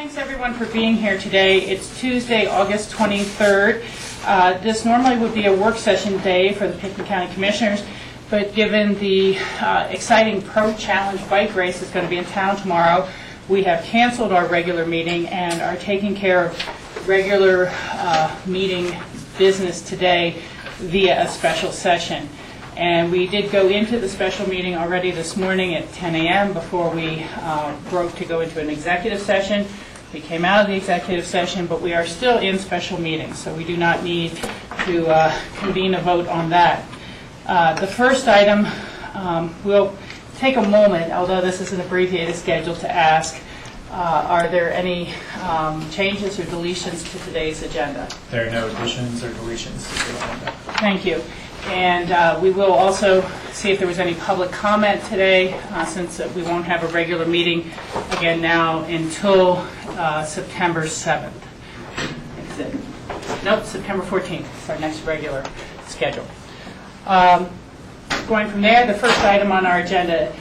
Thanks everyone for being here today. It's Tuesday, August 23rd. This normally would be a work session day for the Pickton County Commissioners, but given the exciting Pro Challenge bike race that's going to be in town tomorrow, we have canceled our regular meeting and are taking care of regular meeting business today via a special session. And we did go into the special meeting already this morning at 10 a.m. before we broke to go into an executive session. We came out of the executive session, but we are still in special meetings, so we do not need to convene a vote on that. The first item, we'll take a moment, although this is an abbreviated schedule, to ask, are there any changes or deletions to today's agenda? There are no additions or deletions to the agenda. Thank you. And we will also see if there was any public comment today, since we won't have a regular meeting again now until September 7th. That's it. Nope, September 14th is our next regular schedule. Going from there, the first item on our agenda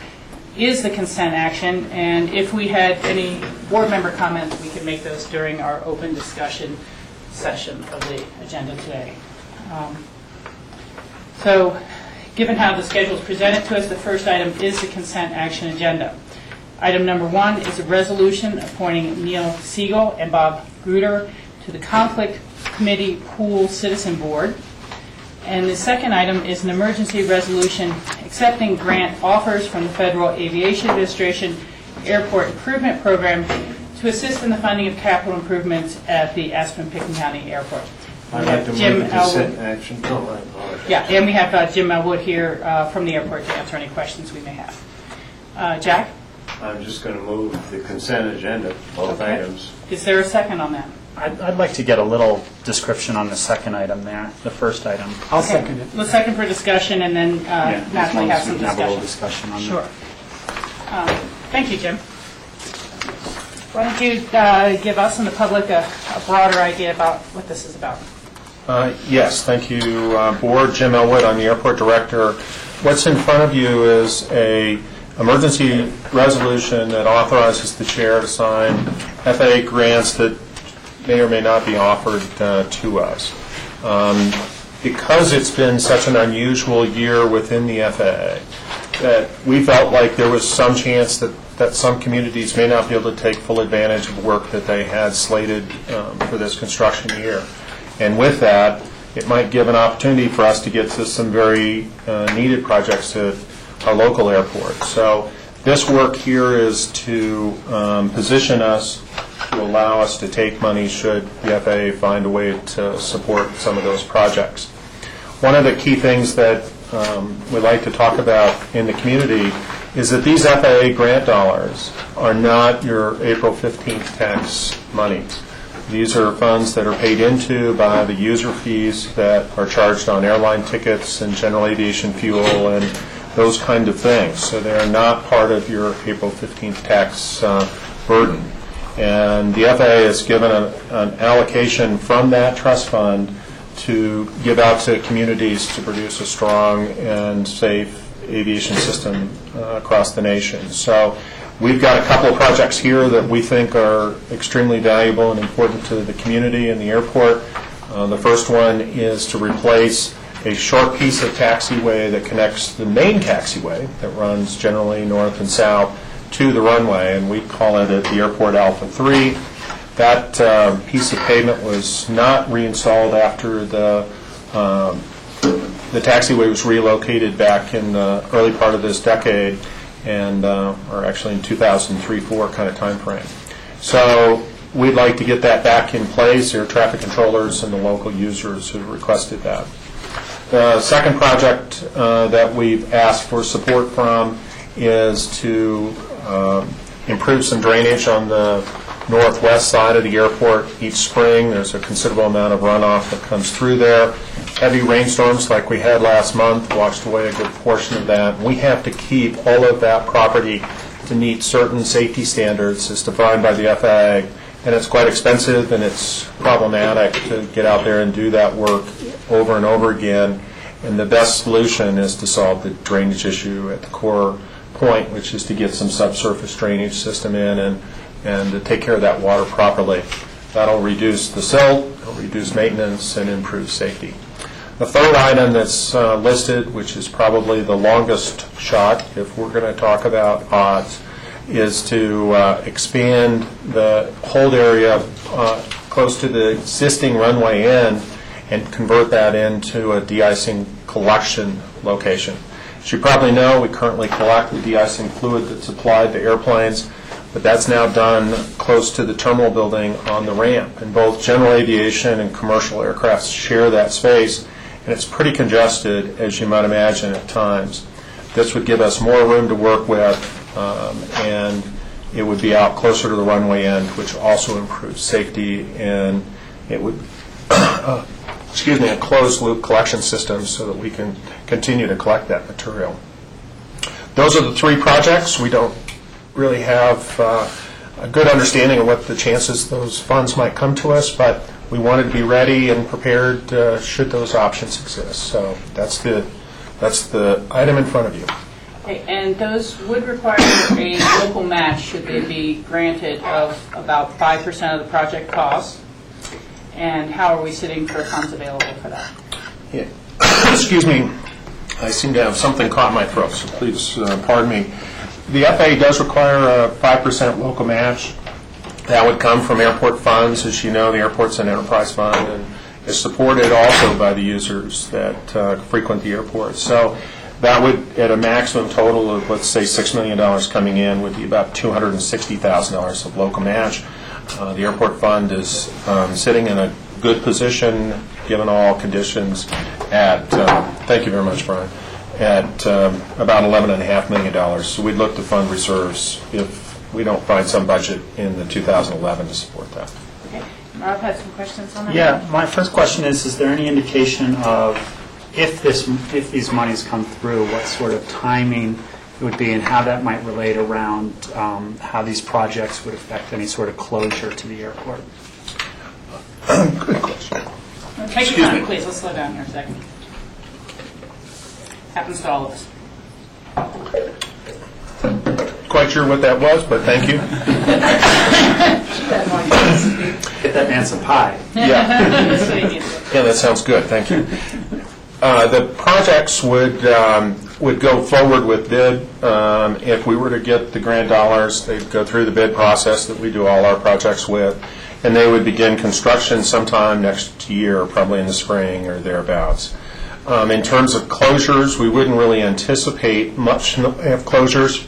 is the consent action, and if we had any board member comments, we could make those during our open discussion session of the agenda today. So, given how the schedule is presented to us, the first item is the consent action agenda. Item number 1 is a resolution appointing Neil Siegel and Bob Gruder to the Conflict Committee Pool Citizen Board. And the second item is an emergency resolution accepting grant offers from the Federal Aviation Administration Airport Improvement Program to assist in the funding of capital improvements at the Aspen-Pickton County Airport. I'd like to move the consent action. Oh, I apologize. Yeah, and we have Jim Elwood here from the airport to answer any questions we may have. Jack? I'm just going to move the consent agenda, both items. Is there a second on that? I'd like to get a little description on the second item there, the first item. I'll second it. Let's second for discussion, and then Natalie have some Have a little discussion. discussion on Sure. that. Thank you, Jim. Why don't you give us and the public a broader idea about what this is about? Yes, thank you, Board. Jim Elwood, I'm the airport director. What's in front of you is a emergency resolution that authorizes the chair to sign FAA grants that may or may not be offered to us. Because it's been such an unusual year within the FAA, that we felt like there was some chance that some communities may not be able to take full advantage of work that they had slated for this construction year. And with that, it might give an opportunity for us to get to some very needed projects at our local airport. So this work here is to position us to allow us to take money should the FAA find a way to support some of those projects. One of the key things that we'd like to talk about in the community is that these FAA grant dollars are not your April 15th tax money. These are funds that are paid into by the user fees that are charged on airline tickets and general aviation fuel and those kind of things. So they're not part of your April 15th tax burden. And the FAA has given an allocation from that trust fund to give out to communities to produce a strong and safe aviation system across the nation. So we've got a couple of projects here that we think are extremely valuable and important to the community and the airport. The first one is to replace a short piece of taxiway that connects the main taxiway that runs generally north and south to the runway, and we call it at the airport Alpha 3. That piece of pavement was not reinstalled after the taxiway was relocated back in the early part of this decade, and or actually in 2003-04 kind of time frame. So we'd like to get that back in place. Air traffic controllers and the local users have requested that. The second project that we've asked for support from is to improve some drainage on the northwest side of the airport. Each spring there's a considerable amount of runoff that comes through there. Heavy rainstorms like we had last month washed away a good portion of that. We have to keep all of that property to meet certain safety standards as defined by the FAA, and it's quite expensive and it's problematic to get out there and do that work over and over again. And the best solution is to solve the drainage issue at the core point, which is to get some subsurface drainage system in and and to take care of that water properly. That'll reduce the silt, it'll reduce maintenance, and improve safety. The third item that's listed, which is probably the longest shot if we're going to talk about odds, is to expand the hold area close to the existing runway end and convert that into a de-icing collection location. As you probably know, we currently collect the de-icing fluid that's applied to airplanes, but that's now done close to the terminal building on the ramp. And both general aviation and commercial aircraft share that space, and it's pretty congested, as you might imagine, at times. This would give us more room to work with, and it would be out closer to the runway end, which also improves safety, and it would a closed-loop collection system so that we can continue to collect that material. Those are the three projects. We don't really have a good understanding of what the chances those funds might come to us, but we wanted to be ready and prepared should those options exist. So that's the item in front of you. Okay, and those would require a local match, should they be granted, of about 5% of the project cost. And how are we sitting for funds available for that? Yeah. Excuse me, I seem to have something caught in my throat, so please pardon me. The FAA does require a 5% local match. That would come from airport funds. As you know, the airport's an enterprise fund and is supported also by the users that frequent the airport. So that would, at a maximum total of, let's say, $6 million coming in, would be about $260,000 of local match. The airport fund is sitting in a good position, given all conditions, at, thank you very much, Brian, at about $11.5 million. So we'd look to fund reserves if we don't find some budget in the 2011 to support that. Okay. Rob had some questions on that? Yeah, my first question is there any indication of if these monies come through, what sort of timing it would be and how that might relate around how these projects would affect any sort of closure to the airport? Good question. Take your time, please. Let's slow down here a second. Happens to all of us. Quite sure what that was, but thank you. Get that man some pie. Yeah. Yeah, that sounds good. Thank you. The projects would go forward with bid. If we were to get the grant dollars, they'd go through the bid process that we do all our projects with, and they would begin construction sometime next year, probably in the spring or thereabouts. In terms of closures, we wouldn't really anticipate much of closures.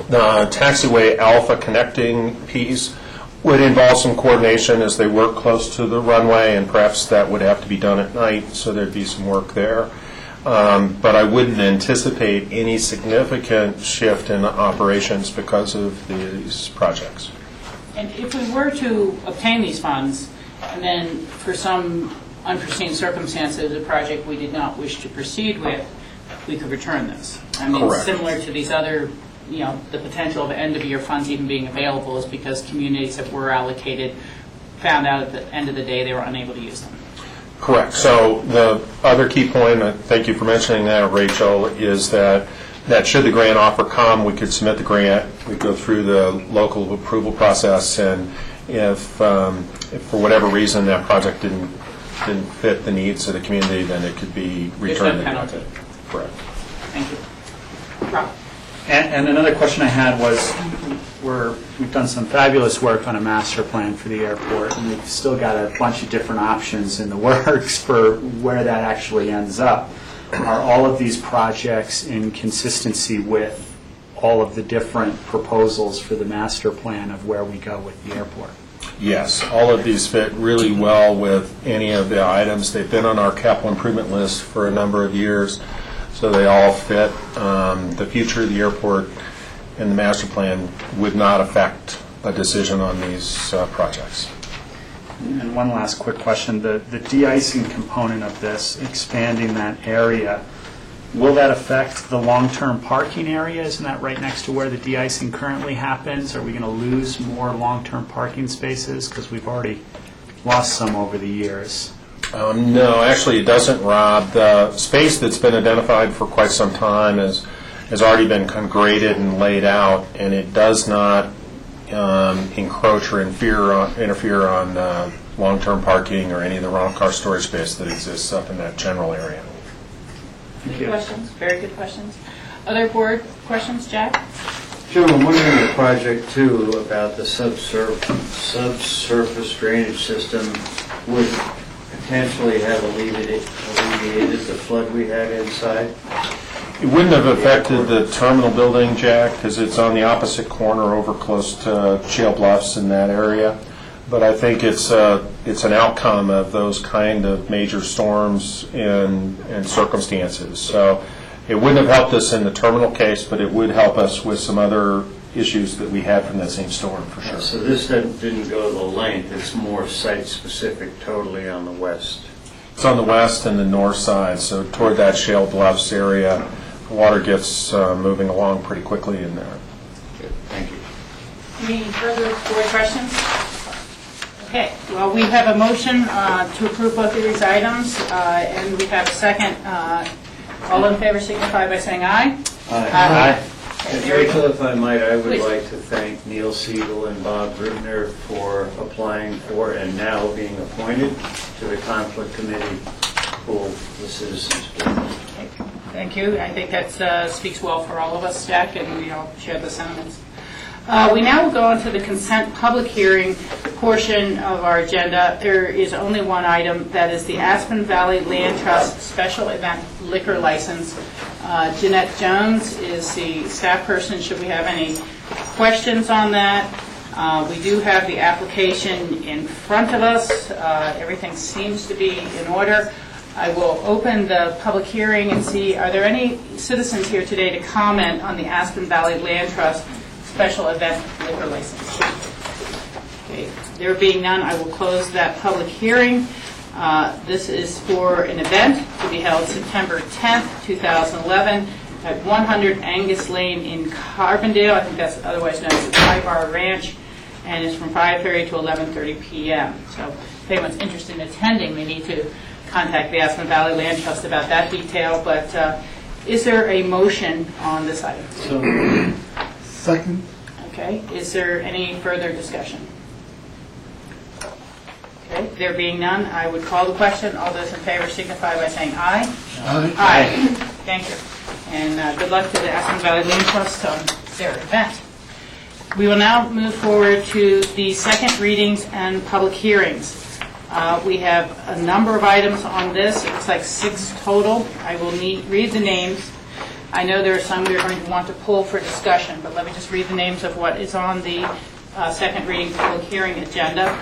The taxiway alpha connecting piece would involve some coordination as they work close to the runway, and perhaps that would have to be done at night, so there'd be some work there. But I wouldn't anticipate any significant shift in operations because of these projects. And if we were to obtain these funds, and then for some unforeseen circumstances, a project we did not wish to proceed with, we could return this. I mean, Correct. Similar to these other, the potential of end-of-year funds even being available is because communities that were allocated found out at the end of the day they were unable to use them. Correct. So the other key point, thank you for mentioning that, Rachel, is that should the grant offer come, we could submit the grant, we'd go through the local approval process, and if for whatever reason that project didn't fit the needs of the community, then it could be returned. There's no penalty. Correct. Thank you. Rob? And another question I had was, we've done some fabulous work on a master plan for the airport, and we've still got a bunch of different options in the works for where that actually ends up. Are all of these projects in consistency with all of the different proposals for the master plan of where we go with the airport? Yes, all of these fit really well with any of the items. They've been on our capital improvement list for a number of years, so they all fit. The future of the airport and the master plan would not affect a decision on these projects. And one last quick question. The de-icing component of this, expanding that area, will that affect the long-term parking area? Isn't that right next to where the de-icing currently happens? Are we going to lose more long-term parking spaces? Because we've already lost some over the years. No, actually it doesn't, Rob. The space that's been identified for quite some time has already been kind of graded and laid out, and it does not encroach or interfere on long-term parking or any of the rental car storage space that exists up in that general area. Good questions, very good questions. Other board questions, Jack? Joe, I'm wondering the project too about the subsurface drainage system would potentially have alleviated the flood we had inside. It wouldn't have affected the terminal building, Jack, because it's on the opposite corner over close to Shale Bluffs in that area. But I think it's an outcome of those kind of major storms and circumstances. So it wouldn't have helped us in the terminal case, but it would help us with some other issues that we had from that same storm, for sure. So this didn't go the length, it's more site-specific totally on the west. It's on the west and the north side, so toward that Shale Bluffs area, the water gets moving along pretty quickly in there. Good, thank you. Any further board questions? Okay, well, we have a motion to approve both of these items, and we have a second. All in favor signify by saying aye. Aye. And Rachel, if I might, I would Please. like to thank Neil Siegel and Bob Ribner for applying for and now being appointed to the conflict committee for the citizens. Thank you. I think that speaks well for all of us, Jack, and we all share the sentiments. We now will go on to the consent public hearing portion of our agenda. There is only one item, that is the Aspen Valley Land Trust Special Event Liquor License. Jeanette Jones is the staff person, should we have any questions on that. We do have the application in front of us. Everything seems to be in order. I will open the public hearing and see, are there any citizens here today to comment on the Aspen Valley Land Trust Special Event Liquor License? Okay. There being none, I will close that public hearing. This is for an event to be held September 10th, 2011 at 100 Angus Lane in Carbondale. I think that's otherwise known as the Thai Bar Ranch, and it's from 5:30 to 11:30 p.m. So if anyone's interested in attending, they need to contact the Aspen Valley Land Trust about that detail. But is there a motion on this item? So, Second. Okay. Is there any further discussion? Okay. There being none, I would call the question. All those in favor signify by saying aye. Aye. Aye. Thank you. And good luck to the Aspen Valley Land Trust on their event. We will now move forward to the second readings and public hearings. We have a number of items on this. It looks like 6 total. I will read the names. I know there are some we are going to want to pull for discussion, but let me just read the names of what is on the second reading public hearing agenda,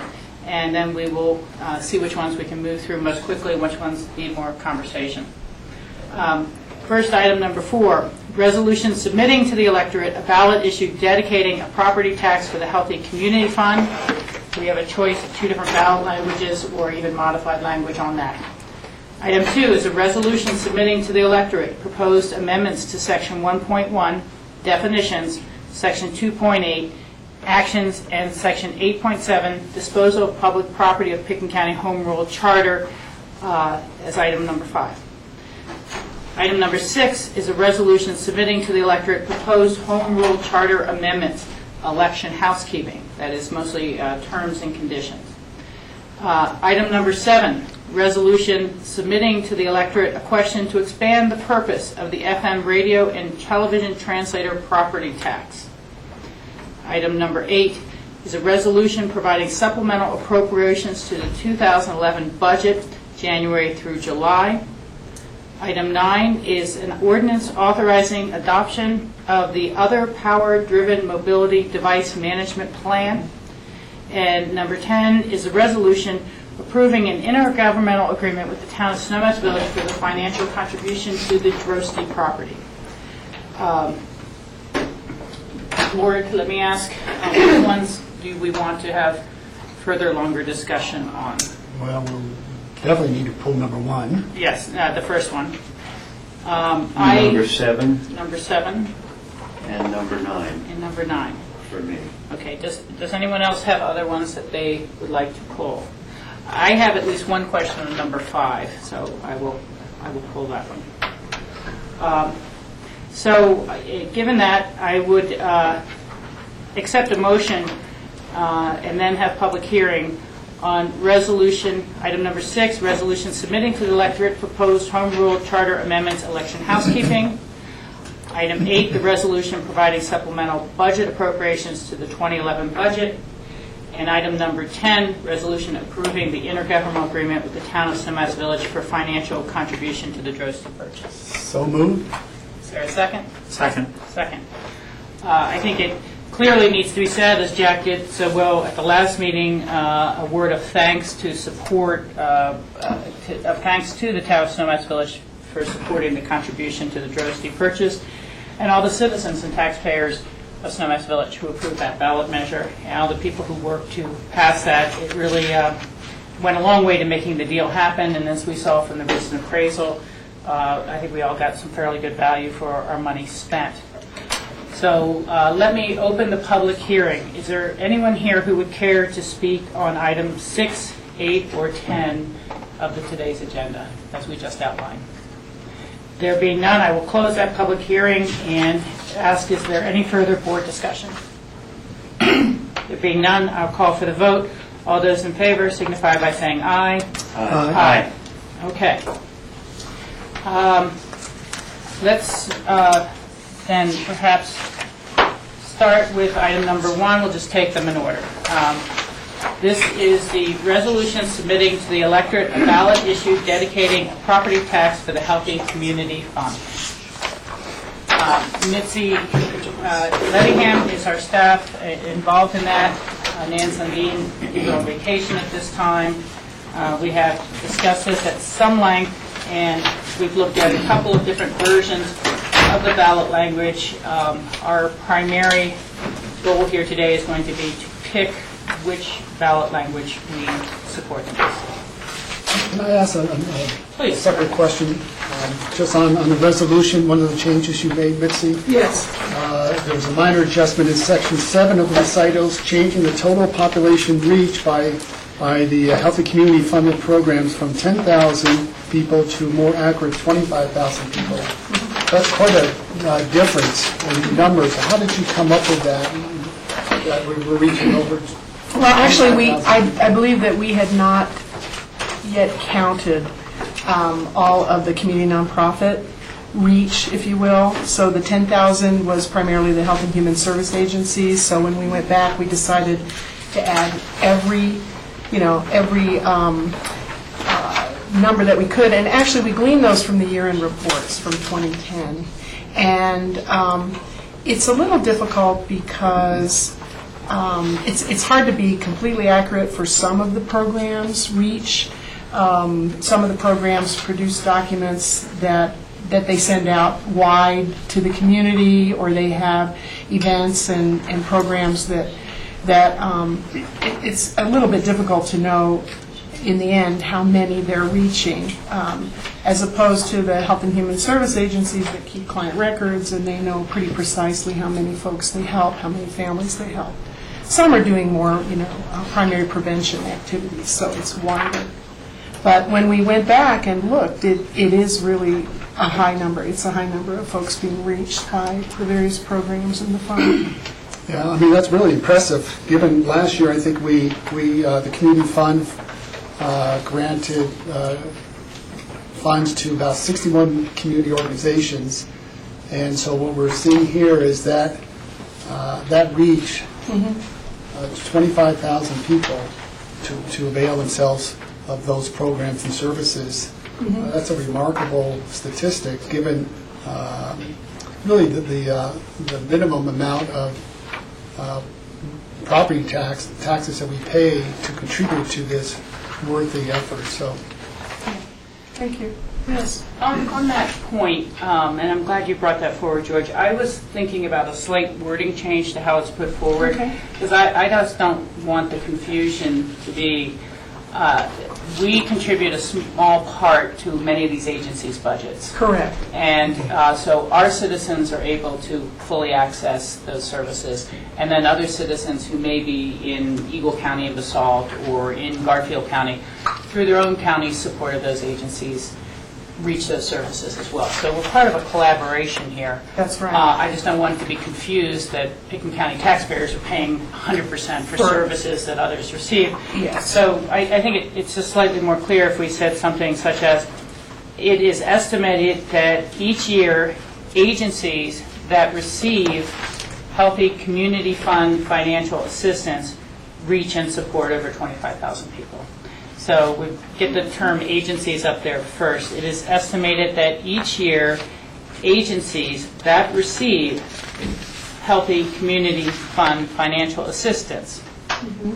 and then we will see which ones we can move through most quickly and which ones need more conversation. First, item number 4, resolution submitting to the electorate a ballot issue dedicating a property tax for the Healthy Community Fund. We have a choice of 2 different ballot languages or even modified language on that. Item 2 is a resolution submitting to the electorate proposed amendments to Section 1.1, definitions, Section 2.8, actions, and Section 8.7, disposal of public property of Pickens County Home Rule Charter as item number 5. Item number 6 is a resolution submitting to the electorate proposed Home Rule Charter amendments, election housekeeping, that is mostly terms and conditions. Item number 7, resolution submitting to the electorate a question to expand the purpose of the FM radio and television translator property tax. Item number 8 is a resolution providing supplemental appropriations to the 2011 budget, January through July. Item 9 is an ordinance authorizing adoption of the Other Power-Driven Mobility Device Management Plan. And number 10 is a resolution approving an intergovernmental agreement with the town of Snowmass Village for the financial contribution to the Drosty property. Board, let me ask, which ones do we want to have further longer discussion on? Well, we'll definitely need to pull number 1. Yes, the first one. number 7 Number 7 and number 9 and number 9. for me. Okay, does anyone else have other ones that they would like to pull? I have at least one question on number 5, so I will pull that one. Given that, I would accept a motion and then have public hearing on resolution, item number 6, resolution submitting to the electorate proposed home rule charter amendments election housekeeping. Item 8, the resolution providing supplemental budget appropriations to the 2011 budget. And item number 10, resolution approving the intergovernmental agreement with the town of Snowmass Village for financial contribution to the Drosty purchase. So moved. Is there a second? Second. Second. I think it clearly needs to be said, as Jack did so well at the last meeting, a word of thanks to support, thanks to the town of Snowmass Village for supporting the contribution to the Drosty purchase, and all the citizens and taxpayers of Snowmass Village who approved that ballot measure, and all the people who worked to pass that. It really went a long way to making the deal happen, and as we saw from the recent appraisal, I think we all got some fairly good value for our money spent. So let me open the public hearing. Is there anyone here who would care to speak on items 6, 8, or 10 of today's agenda, as we just outlined? There being none, I will close that public hearing and ask, is there any further board discussion? There being none, I'll call for the vote. All those in favor signify by saying aye. Aye. Okay. Let's then perhaps start with item number 1. We'll just take them in order. This is the resolution submitting to the electorate a ballot issue dedicating a property tax for the Healthy Community Fund. Mitzi Lettingham is our staff involved in that. Nan Sundin is on vacation at this time. We have discussed this at some length, and we've looked at a couple of different versions of the ballot language. Our primary goal here today is going to be to pick which ballot language we support the most. Can I ask a Please. separate question? Just on the resolution, one of the changes you made, Mitzi? Yes. There was a minor adjustment in Section 7 of the recitals, changing the total population reach by the Healthy Community Funded programs from 10,000 people to more accurate 25,000 people. That's quite a difference in numbers. How did you come up with that we're reaching over? Well, actually, I believe that we had not yet counted all of the community nonprofit reach, if you will. So the 10,000 was primarily the Health and Human Service agencies. So when we went back, we decided to add every number that we could. And actually, we gleaned those from the year-end reports from 2010. And it's a little difficult because it's hard to be completely accurate for some of the programs' reach. Some of the programs produce documents that they send out wide to the community, or they have events and programs that it's a little bit difficult to know in the end how many they're reaching, as opposed to the Health and Human Service agencies that keep client records, and they know pretty precisely how many folks they help, how many families they help. Some are doing more, primary prevention activities, so it's wider. But when we went back and looked, it is really a high number. It's a high number of folks being reached by the various programs in the fund. Yeah, I mean, that's really impressive, given last year, I think the community fund granted funds to about 61 community organizations. And so what we're seeing here is that that reach, 25,000 people to avail themselves of those programs and services. That's a remarkable statistic, given really the minimum amount of property taxes that we pay to contribute to this worthy effort. So, Thank you. Yes, on that point, and I'm glad you brought that forward, George, I was thinking about a slight wording change to how it's put forward, because I just don't want the confusion to be, we contribute a small part to many of these agencies' budgets. Correct. And so our citizens are able to fully access those services, and then other citizens who may be in Eagle County and Basalt or in Garfield County, through their own county support of those agencies, reach those services as well. So we're part of a collaboration here. That's right. I just don't want it to be confused that Pickens County taxpayers are paying 100% for services that others receive. Yes. So I think it's just slightly more clear if we said something such as, it is estimated that each year agencies that receive Healthy Community Fund financial assistance reach and support over 25,000 people. So we get the term agencies up there first. It is estimated that each year agencies that receive Healthy Community Fund financial assistance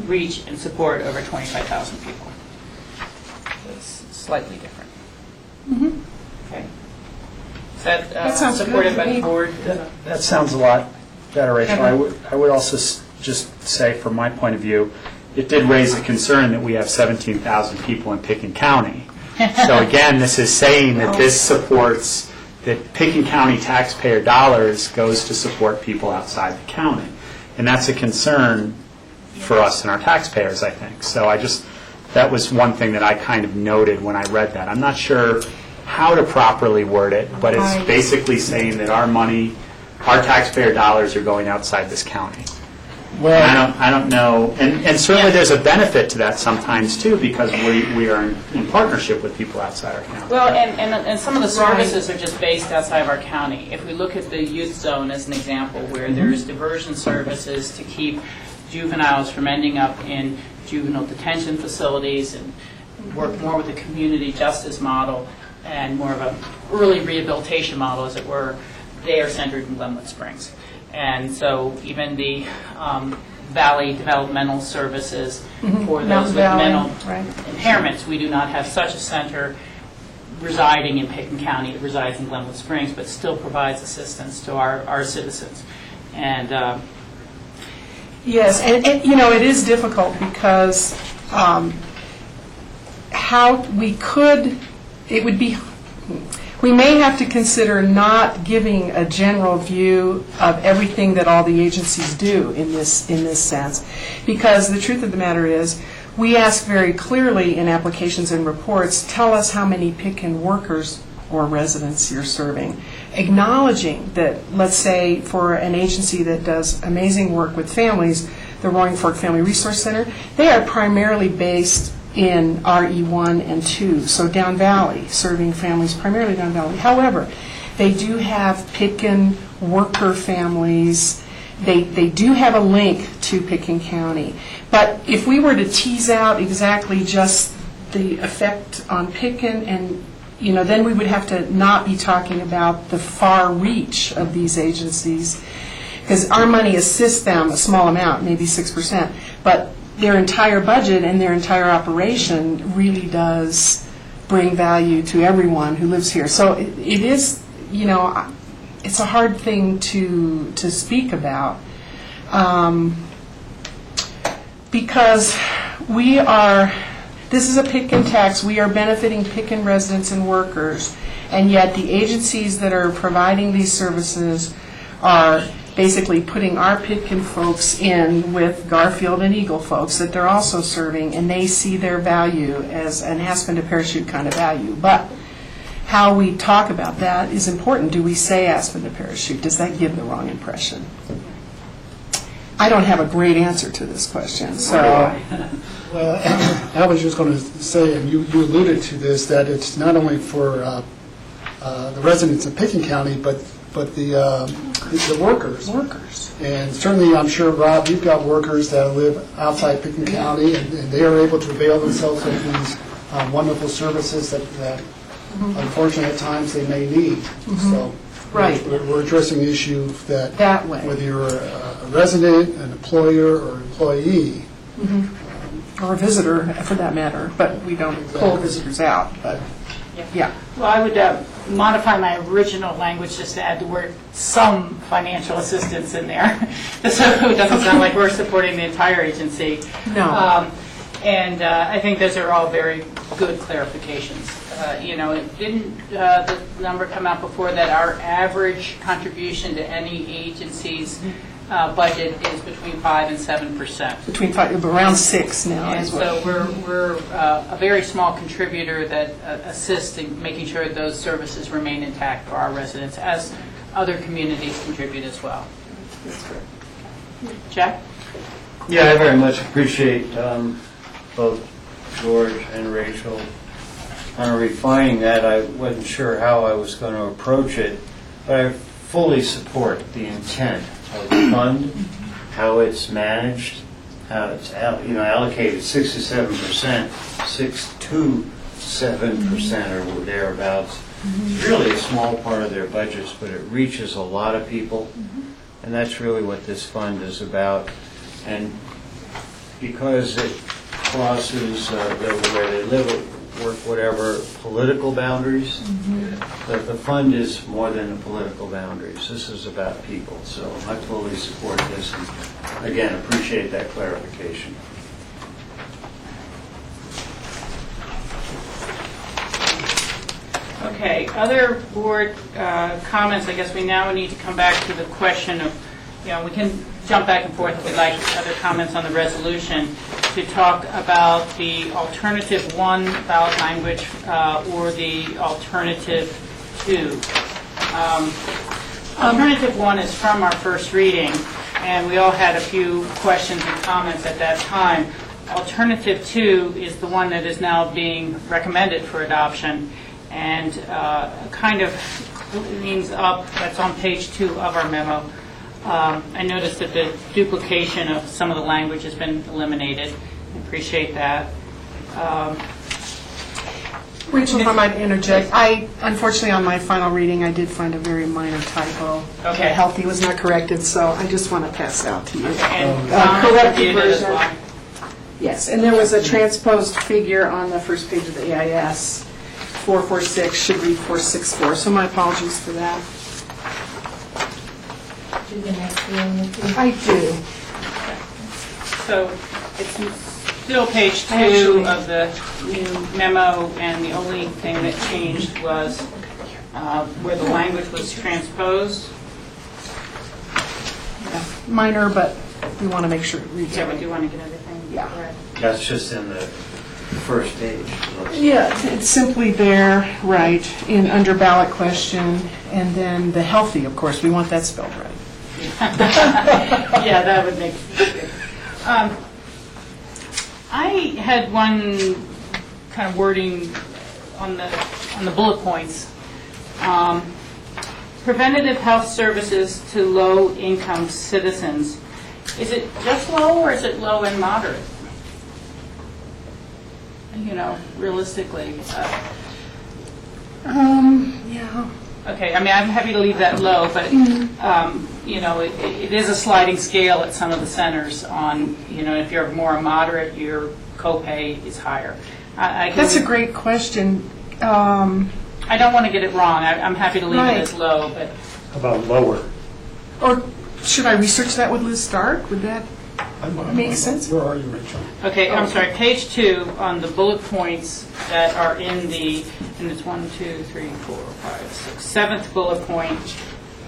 reach and support over 25,000 people. It's slightly different. Okay. Is that sounds good supported to by me. the board? That sounds a lot better, Rachel. I would also just say, from my point of view, it did raise a concern that we have 17,000 people in Pickens County. So again, this is saying that this supports, that Pickens County taxpayer dollars goes to support people outside the county. And that's a concern for us and our taxpayers, I think. So that was one thing that I kind of noted when I read that. I'm not sure how to properly word it, but it's Right. basically saying that our money, our taxpayer dollars are going outside this county. Well, I don't know, and certainly there's a benefit to that sometimes too, because we are in partnership with people outside our county. Well, and some of the services are just based outside of our county. If we look at the youth zone as an example, where there's diversion services to keep juveniles from ending up in juvenile detention facilities, and work more with the community justice model and more of a early rehabilitation model, as it were, they are centered in Glenwood Springs. And so even the Valley Developmental Services for those Mountain with Valley, mental right. impairments, we do not have such a center residing in Pickens County. It resides in Glenwood Springs, but still provides assistance to our citizens. And Yes, and it is difficult because how we could, it would be, we may have to consider not giving a general view of everything that all the agencies do in this sense, because the truth of the matter is, we ask very clearly in applications and reports, tell us how many Pickens workers or residents you're serving, acknowledging that, let's say, for an agency that does amazing work with families, the Roaring Fork Family Resource Center, they are primarily based in RE1 and 2, so down valley, serving families primarily down valley. However, they do have Pickens worker families. They do have a link to Pickens County. But if we were to tease out exactly just the effect on Pickens, and then we would have to not be talking about the far reach of these agencies, because our money assists them a small amount, maybe 6%, but their entire budget and their entire operation really does bring value to everyone who lives here. So it is, it's a hard thing to speak about, because this is a Pickens tax, we are benefiting Pickens residents and workers, and yet the agencies that are providing these services are basically putting our Pickens folks in with Garfield and Eagle folks that they're also serving, and they see their value as an Aspen to Parachute kind of value. But how we talk about that is important. Do we say Aspen to Parachute? Does that give the wrong impression? I don't have a great answer to this question, so... Well, I was just going to say, and you alluded to this, that it's not only for the residents of Pickens County, but the workers. And certainly, I'm sure, Rob, you've got workers that live outside Pickens County, and they are able to avail themselves of these wonderful services that unfortunately, at times, they may need. So Right. we're addressing the issue That way. whether you're a resident, an employer, or employee, Or a visitor, for that matter, but we don't pull visitors out, but, yeah. well, I would modify my original language just to add the word some financial assistance in there, so it doesn't sound like we're supporting the entire agency. No. And I think those are all very good clarifications. Didn't the number come out before that our average contribution to any agency's budget is between 5 and 7%. Between five, around 6 now. And is what- so we're a very small contributor that assists in making sure those services remain intact for our residents, as other communities contribute as well. Jack? Yeah, I very much appreciate both George and Rachel on refining that. I wasn't sure how I was going to approach it, but I fully support the intent of the fund, how it's managed, how it's allocated 6 to 7%, 6 to 7% or thereabouts. It's really a small part of their budgets, but it reaches a lot of people, and that's really what this fund is about. And because it crosses where they live, work, whatever, political boundaries, the fund is more than the political boundaries. This is about people. So I fully support this, and again, appreciate that clarification. Okay, other board comments. I guess we now need to come back to the question of, we can jump back and forth if we'd like, other comments on the resolution, to talk about the alternative 1 ballot language or the alternative 2. Alternative 1 is from our first reading, and we all had a few questions and comments at that time. Alternative 2 is the one that is now being recommended for adoption, and kind of cleans up, that's on page 2 of our memo. I noticed that the duplication of some of the language has been eliminated. I appreciate that. Rachel, if I might interject, unfortunately, on my final reading, I did find a very minor typo. Okay. Healthy was not corrected, so I just want to pass out to you. And Tom corrected reviewed it as version. well. Yes, and there was a transposed figure on the first page of the EIS. 446 should read 464, so my apologies for that. I do. So it's still page 2 Actually- of the new memo, and the only thing that changed was where the language was transposed. Yeah, minor, but we want to make sure it reads Yeah, we right. do want to get everything Yeah. correct. That's just in the first page. Yeah, it's simply there, right, under ballot question, and then the healthy, of course, we want that spelled right. Yeah, that would make sense. I had one kind of wording on the bullet points. Preventative health services to low-income citizens. Is it just low, or is it low and moderate? Realistically. Yeah. Okay, I mean, I'm happy to leave that low, but, it is a sliding scale at some of the centers on, if you're more moderate, your copay is higher. That's a great question. I don't want to get it wrong. I'm happy to leave Right. it as low, but How about lower? Or should I research that with Liz Stark? Would that make sense? Where are you, Rachel? okay, I'm sorry, page 2 on the bullet points that are and it's 1, 2, 3, 4, 5, 6, 7th bullet point.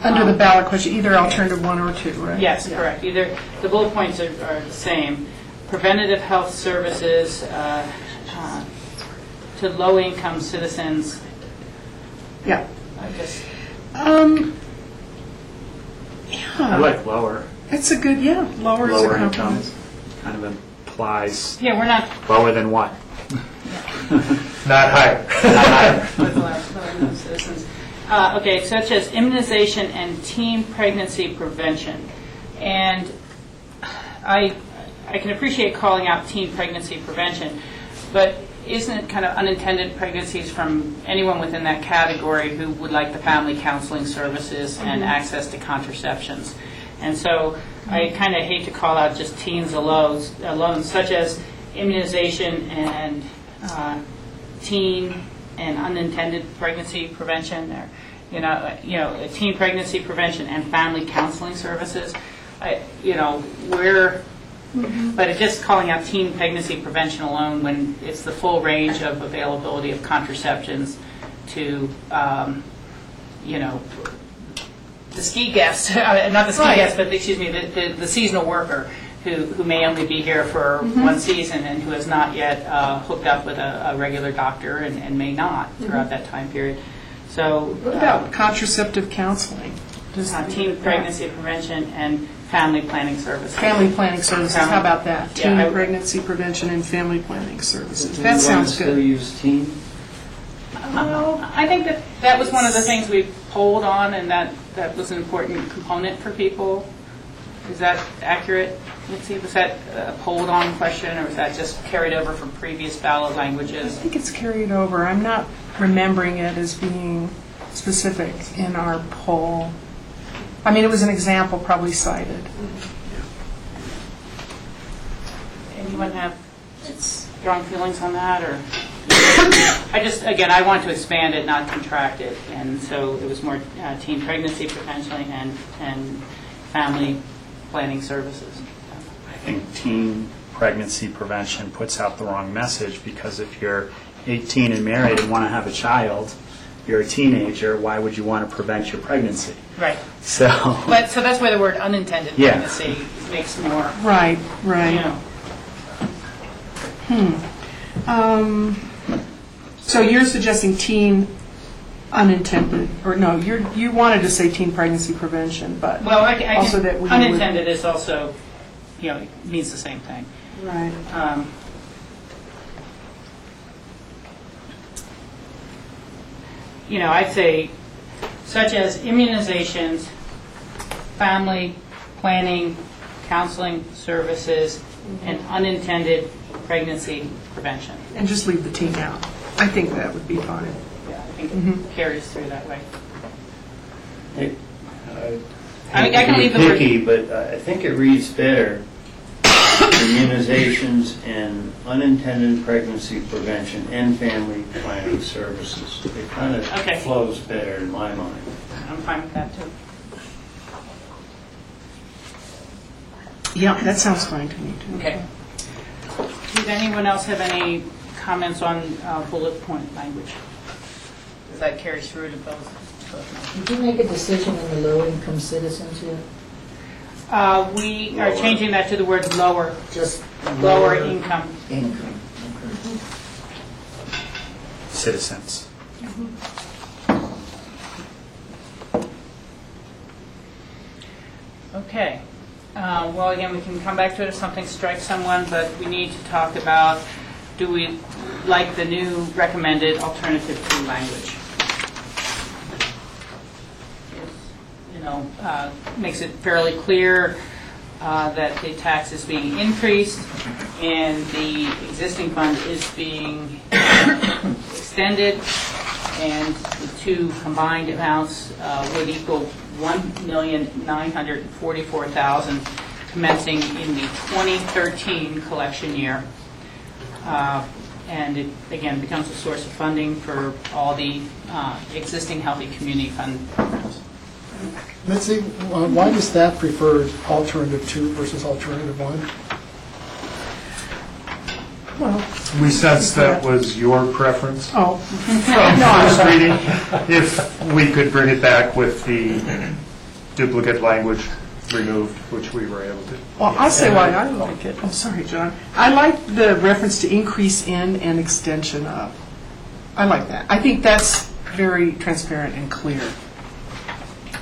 Under the ballot question, either alternative 1 or 2, right? Yes, Yeah. correct. Either, the bullet points are the same. Preventative health services to low-income citizens, Yeah. I guess. I Yeah. like lower. It's a good, lower is a Lower income compromise. kind of implies Yeah, we're not lower than what? Not higher. Not higher. with low-income citizens. Okay, such as immunization and teen pregnancy prevention. And I can appreciate calling out teen pregnancy prevention, but isn't it kind of unintended pregnancies from anyone within that category who would like the family counseling services and access to contraceptions? And so I kind of hate to call out just teens alone, such as immunization and teen and unintended pregnancy prevention, or teen pregnancy prevention and family counseling services. But it's just calling out teen pregnancy prevention alone when it's the full range of availability of contraceptions to, ski guest, not the ski Right. guest, but excuse me, the seasonal worker who may only be here for one season and who has not yet hooked up with a regular doctor and may not throughout that time period. So What about contraceptive counseling? teen pregnancy prevention and family planning services. Family planning services, how about that? Yeah, Teen I- pregnancy prevention and family planning services. Do we That wanna sounds still good. use teen? I think that was one of the things we polled on, and that was an important component for people. Is that accurate? Let's see, was that a polled on question, or was that just carried over from previous ballot I languages? think it's carried over. I'm not remembering it as being specific in our poll. I mean, it was an example probably cited. Anyone have strong feelings on that, or? I want to expand it, not contract it, and so it was more teen pregnancy prevention and family planning services. I think teen pregnancy prevention puts out the wrong message, because if you're 18 and married and want to have a child, you're a teenager, why would you want to prevent your pregnancy? Right. So, So that's why the word unintended Yeah. pregnancy makes more, Right, you right. know. So you're suggesting teen unintended, or no, you wanted to say teen pregnancy prevention, but Well, I also that we can, would- unintended is also, means the same thing. Right. I'd say such as immunizations, family planning, counseling services, and unintended pregnancy prevention. And just leave the teen out. I think that would be fine. Yeah, I think it carries through that way. I I can leave the word- picky, but I think it reads better. Immunizations and unintended pregnancy prevention and family planning services. It kind of Okay. flows better in my mind. I'm fine with that, too. Yeah, that sounds fine to me, too. Okay. Does anyone else have any comments on bullet point language? Because that carries through to both. Did you make a decision on the low-income citizens yet? We are changing that to the word lower, Just lower income. income. citizens. Okay. Well, again, we can come back to it if something strikes someone, but we need to talk about, do we like the new recommended alternative to language? Makes it fairly clear that the tax is being increased and the existing fund is being extended, and the two combined amounts would equal $1,944,000 commencing in the 2013 collection year. And it, again, becomes a source of funding for all the existing Healthy Community Fund programs. Mitzi, why does staff prefer alternative 2 versus alternative 1? Well, We sensed that was your preference oh, from first reading. If we could bring it back with the duplicate language removed, which we were able to. well, I'll say why I like it. Oh, sorry, John. I like the reference to increase in and extension of. I like that. I think that's very transparent and clear.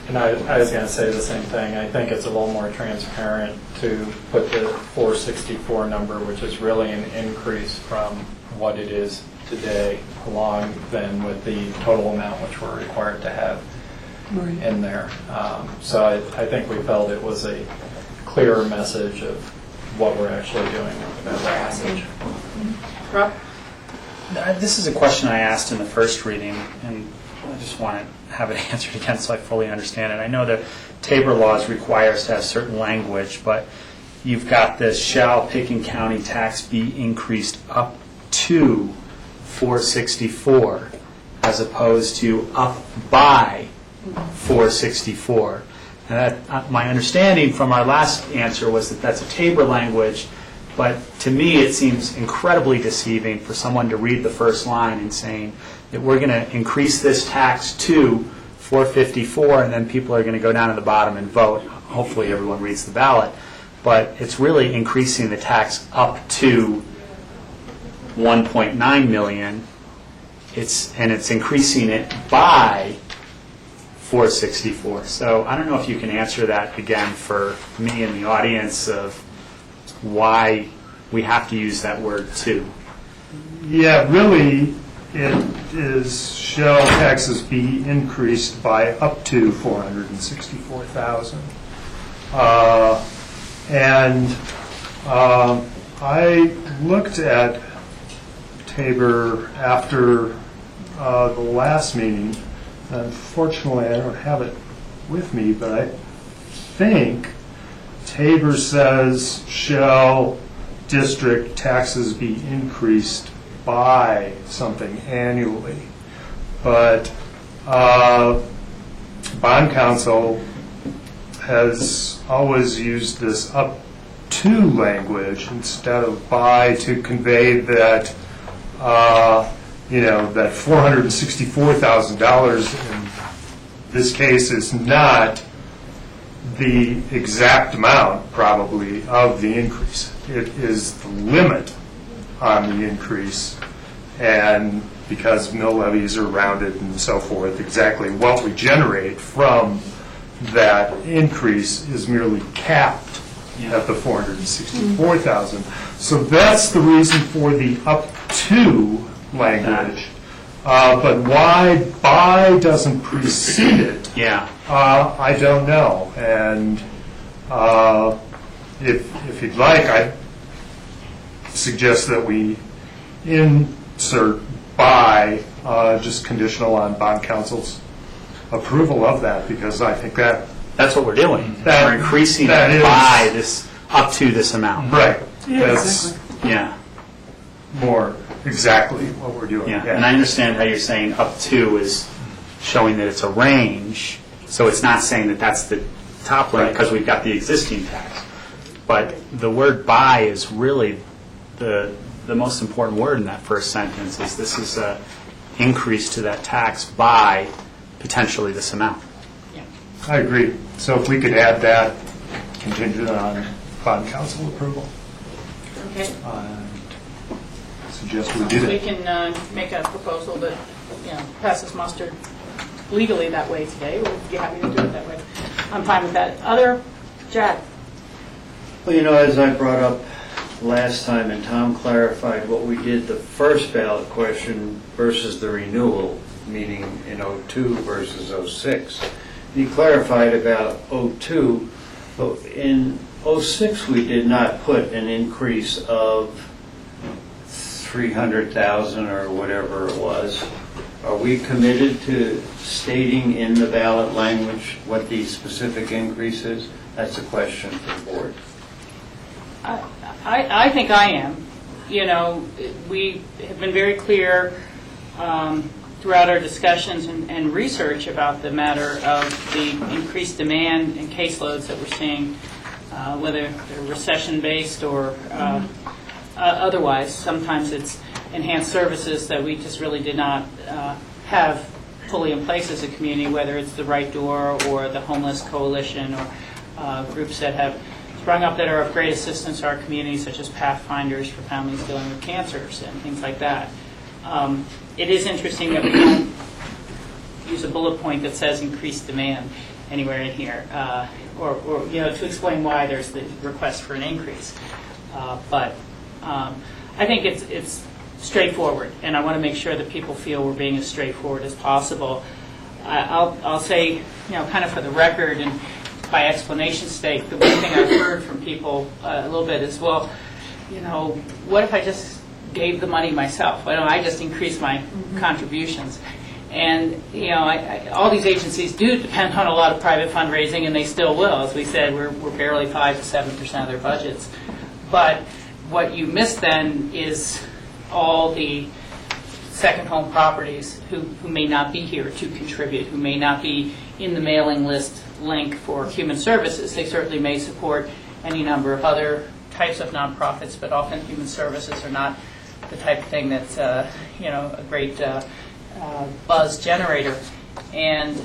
And I was going to say the same thing. I think it's a little more transparent to put the 464 number, which is really an increase from what it is today, along then with the total amount which we're required to have in there. So I think we felt it was a clearer message of what we're actually doing with that language. Rob? This is a question I asked in the first reading, and I just want to have it answered again so I fully understand it. I know the Tabor laws require us to have certain language, but you've got this shall Pickens County tax be increased up to 464 as opposed to up by 464. And that, my understanding from our last answer was that that's a Tabor language, but to me it seems incredibly deceiving for someone to read the first line and saying that we're going to increase this tax to 454, and then people are going to go down to the bottom and vote. Hopefully everyone reads the ballot. But it's really increasing the tax up to 1.9 million. It's increasing it by 464. So I don't know if you can answer that again for me and the audience of why we have to use that word "to." Yeah, really, it is shall taxes be increased by up to 464,000. I looked at Tabor after the last meeting. Unfortunately, I don't have it with me, but I think Tabor says shall district taxes be increased by something annually. But bond counsel has always used this up to language instead of by to convey that that $464,000 in this case is not the exact amount probably of the increase. It is the limit on the increase, and because mill levies are rounded and so forth, exactly what we generate from that increase is merely capped at the 464,000. So that's the reason for the up to language. But why by doesn't precede it, I don't know. And if you'd like, I suggest that we insert by just conditional on bond counsel's approval of that, because I think that's what we're doing. We're increasing it by this up to this amount. Right. Yeah, That's exactly. more exactly what we're doing. Yeah, and I understand how you're saying up to is showing that it's a range, so it's not saying that that's the top limit because we've got the existing tax. But the word by is really the most important word in that first sentence. Is this is an increase to that tax by potentially this amount. I agree. So if we could add that contingent on bond counsel approval, Okay. suggest we do We that. can make a proposal that, passes muster legally that way today. We'll be happy to do it that way. I'm fine with that. Jack? Well, as I brought up last time, and Tom clarified what we did the first ballot question versus the renewal, meaning in '02 versus '06. He clarified about '02, but in '06 we did not put an increase of 300,000 or whatever it was. Are we committed to stating in the ballot language what the specific increase is? That's a question for the board. I think I am. We have been very clear throughout our discussions and research about the matter of the increased demand and caseloads that we're seeing, whether they're recession-based or otherwise. Sometimes it's enhanced services that we just really did not have fully in place as a community, whether it's the Right Door or the Homeless Coalition or groups that have sprung up that are of great assistance to our community, such as Pathfinders for families dealing with cancers and things like that. It is interesting that we don't use a bullet point that says increased demand anywhere in here, or to explain why there's the request for an increase. But I think it's straightforward, and I want to make sure that people feel we're being as straightforward as possible. I'll say, kind of for the record and by explanation's sake, the one thing I've heard from people a little bit is, well, what if I just gave the money myself? Why don't I just increase my contributions? And, all these agencies do depend on a lot of private fundraising, and they still will. As we said, we're barely 5 to 7% of their budgets. But what you miss then is all the second home properties who may not be here to contribute, who may not be in the mailing list link for human services. They certainly may support any number of other types of nonprofits, but often human services are not the type of thing that's a great buzz generator. And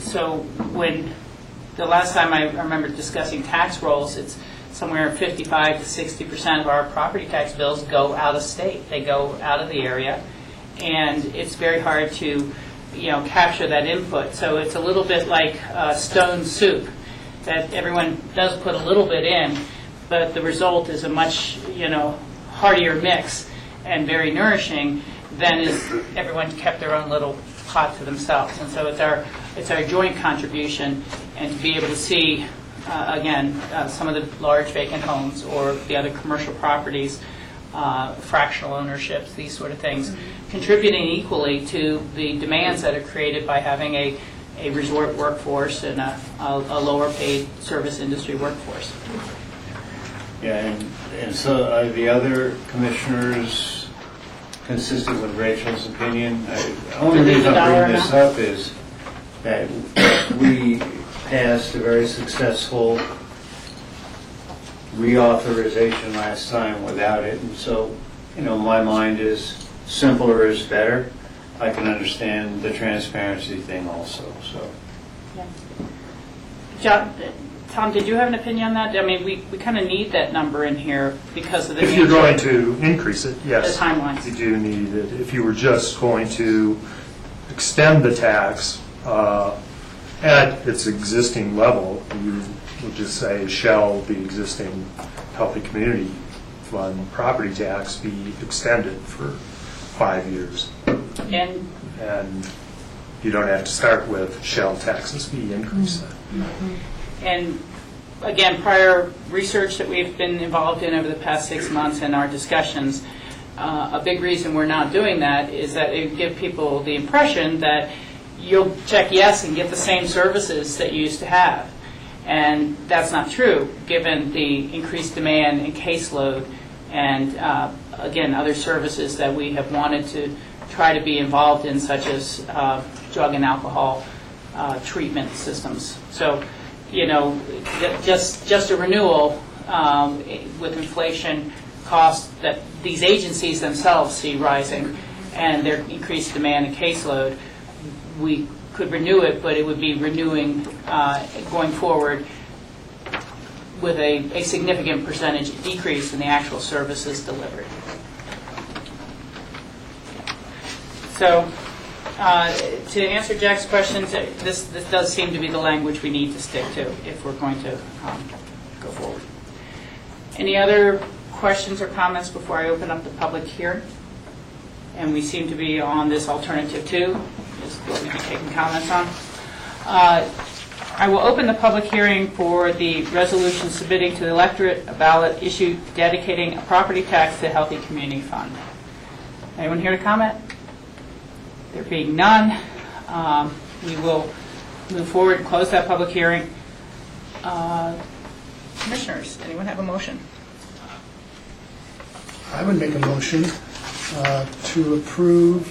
so when the last time I remember discussing tax rolls, it's somewhere 55 to 60% of our property tax bills go out of state. They go out of the area, and it's very hard to, capture that input. So it's a little bit like stone soup, that everyone does put a little bit in, but the result is a much, heartier mix and very nourishing than if everyone kept their own little pot to themselves. And so it's our joint contribution, and to be able to see, again, some of the large vacant homes or the other commercial properties, fractional ownerships, these sort of things, contributing equally to the demands that are created by having a resort workforce and a lower paid service industry workforce. Yeah, and so are the other commissioners consistent with Rachel's opinion? The only reason I bring this up is that we passed a very successful reauthorization last time without it, and so, my mind is simpler is better. I can understand the transparency thing also, so. Yeah. John, Tom, did you have an opinion on that? I mean, we kind of need that number in here because of the If you're going to increase it, yes. The timelines. You do need it. If you were just going to extend the tax at its existing level, you would just say, shall the existing Healthy Community Fund property tax be extended for 5 years? And you don't have to start with shall taxes be increased. And again, prior research that we've been involved in over the past 6 months and our discussions, a big reason we're not doing that is that it would give people the impression that you'll check yes and get the same services that you used to have. And that's not true, given the increased demand and caseload and, again, other services that we have wanted to try to be involved in, such as drug and alcohol treatment systems. So, just a renewal with inflation costs that these agencies themselves see rising and their increased demand and caseload, we could renew it, but it would be renewing going forward with a significant percentage decrease in the actual services delivered. So to answer Jack's questions, this does seem to be the language we need to stick to if we're going to go forward. Any other questions or comments before I open up the public hearing? And we seem to be on this alternative 2, is what we'll be taking comments on. I will open the public hearing for the resolution submitting to the electorate a ballot issue dedicating a property tax to the Healthy Community Fund. Anyone here to comment? There being none, we will move forward and close that public hearing. Commissioners, anyone have a motion? I would make a motion to approve,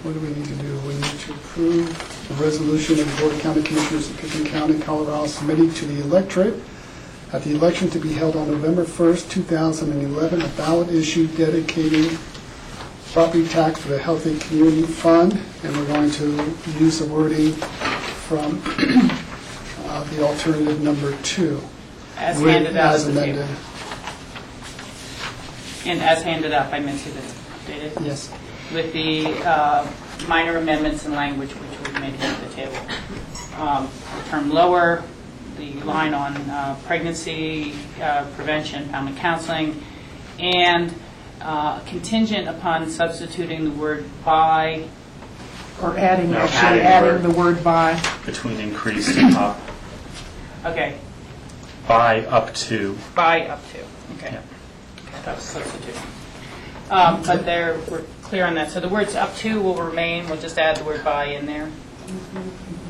what do we need to do? We need to approve the resolution of the Board of County Commissioners of Pickens County, Colorado, submitting to the electorate at the election to be held on November 1st, 2011, a ballot issue dedicating property tax for the Healthy Community Fund, and we're going to use the wording from the alternative number 2. As handed out as at the amended. table. And as handed up, I meant to updated. Yes. With the minor amendments in language which we made at the table. The term lower, the line on pregnancy prevention, family counseling, and contingent upon substituting the word by. Or adding, No, actually adding adding the word by. Between increased and up. Okay, By up to. by up to. Okay. Yeah. That was substitute. But we're clear on that. So the words up to will remain. We'll just add the word by in there.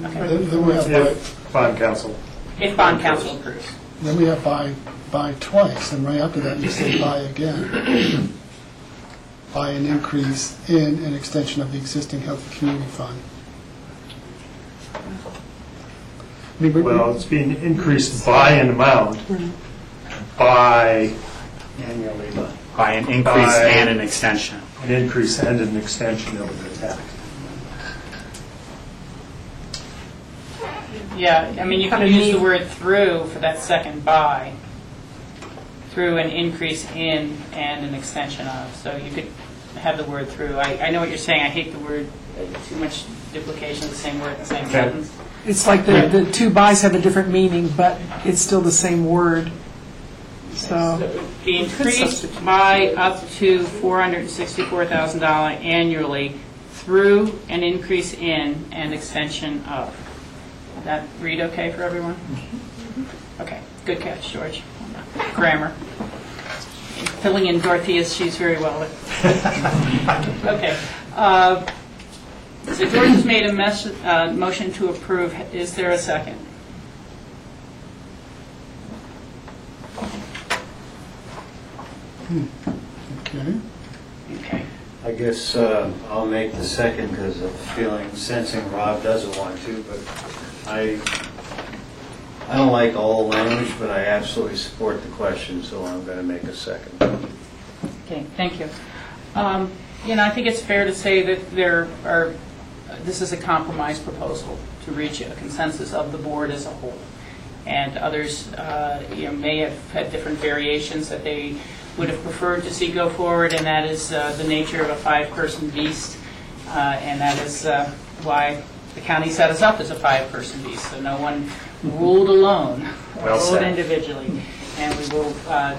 Okay. Then we have If bond council. If bond council approves. then we have by twice, and right after that you say by again. By an increase in an extension of the existing Healthy Community Fund. I mean, Well, it's being increased by an amount, by Annually. By an increase and an extension. an increase and an extension of the tax. Yeah, I mean, you could Kinda use the neat. word through for that second by, through an increase in and an extension of. So you could have the word through. I know what you're saying. I hate the word, too much duplication of the same word in the same sentence. It's like the two buys have a different meaning, but it's still the same word. So, The increased by up to $464,000 annually through an increase in and extension of. Does that read okay for everyone? Okay, good catch, George. Grammar. Filling in Dorothea's shoes very well. Okay. So George has made a motion to approve. Is there a second? Okay. Okay. I guess I'll make the second because of sensing Rob doesn't want to, but I don't like all language, but I absolutely support the question, so I'm going to make a second. Okay, thank you. I think it's fair to say that this is a compromise proposal to reach a consensus of the board as a whole. And others, may have had different variations that they would have preferred to see go forward, and that is the nature of a 5-person beast. And that is why the county set us up as a 5-person beast, so no one ruled alone, Well ruled said. individually. And we will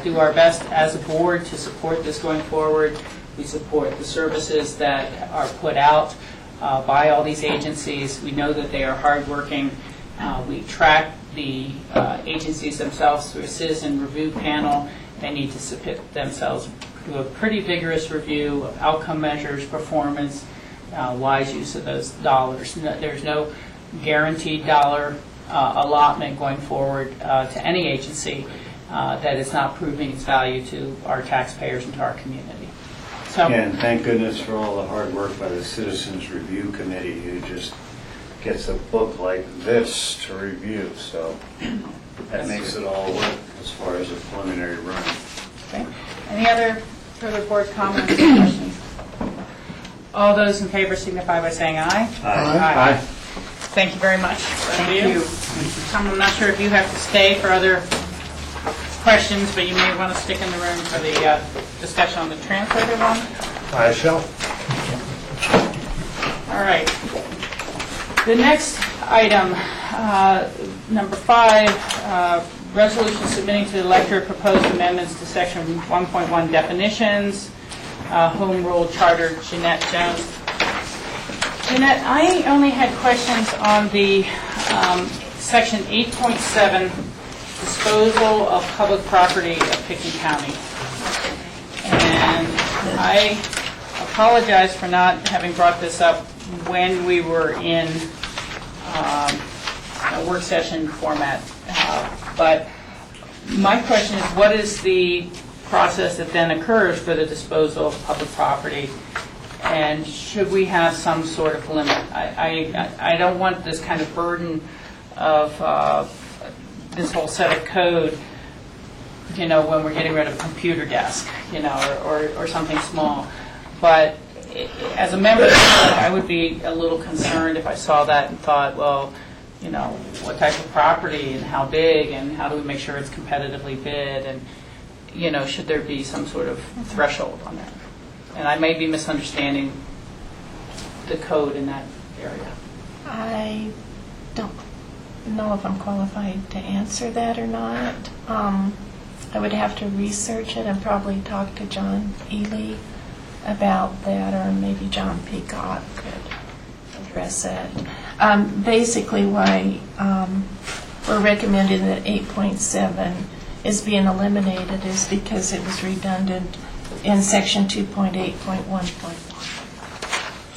do our best as a board to support this going forward. We support the services that are put out by all these agencies. We know that they are hardworking. We track the agencies themselves through a citizen review panel. They need to submit themselves to a pretty vigorous review of outcome measures, performance, wise use of those dollars. There's no guaranteed dollar allotment going forward to any agency that is not proving its value to our taxpayers and to our community. So, And thank goodness for all the hard work by the Citizens Review Committee who just gets a book like this to review, so that makes it all work as far as a preliminary run. okay. Any other further board comments or questions? All those in favor signify by saying aye. Aye. Thank you very much. Thank you. Tom, I'm not sure if you have to stay for other questions, but you may want to stick in the room for the discussion on the translator one. I shall. All right. The next item, number 5, resolution submitting to the electorate proposed amendments to section 1.1 definitions, home rule charter, Jeanette Jones. Jeanette, I only had questions on the section 8.7, disposal of public property of Pickens County. And I apologize for not having brought this up when we were in a work session format. But my question is, what is the process that then occurs for the disposal of public property? And should we have some sort of limit? I don't want this kind of burden of this whole set of code, when we're getting rid of a computer desk, or something small. But as a member, I would be a little concerned if I saw that and thought, well, what type of property and how big and how do we make sure it's competitively bid, and should there be some sort of threshold on that? And I may be misunderstanding the code in that area. I don't know if I'm qualified to answer that or not. I would have to research it and probably talk to John Ely about that, or maybe John Peacock could address it. Basically, why we're recommending that 8.7 is being eliminated is because it was redundant in section 2.8.1.1.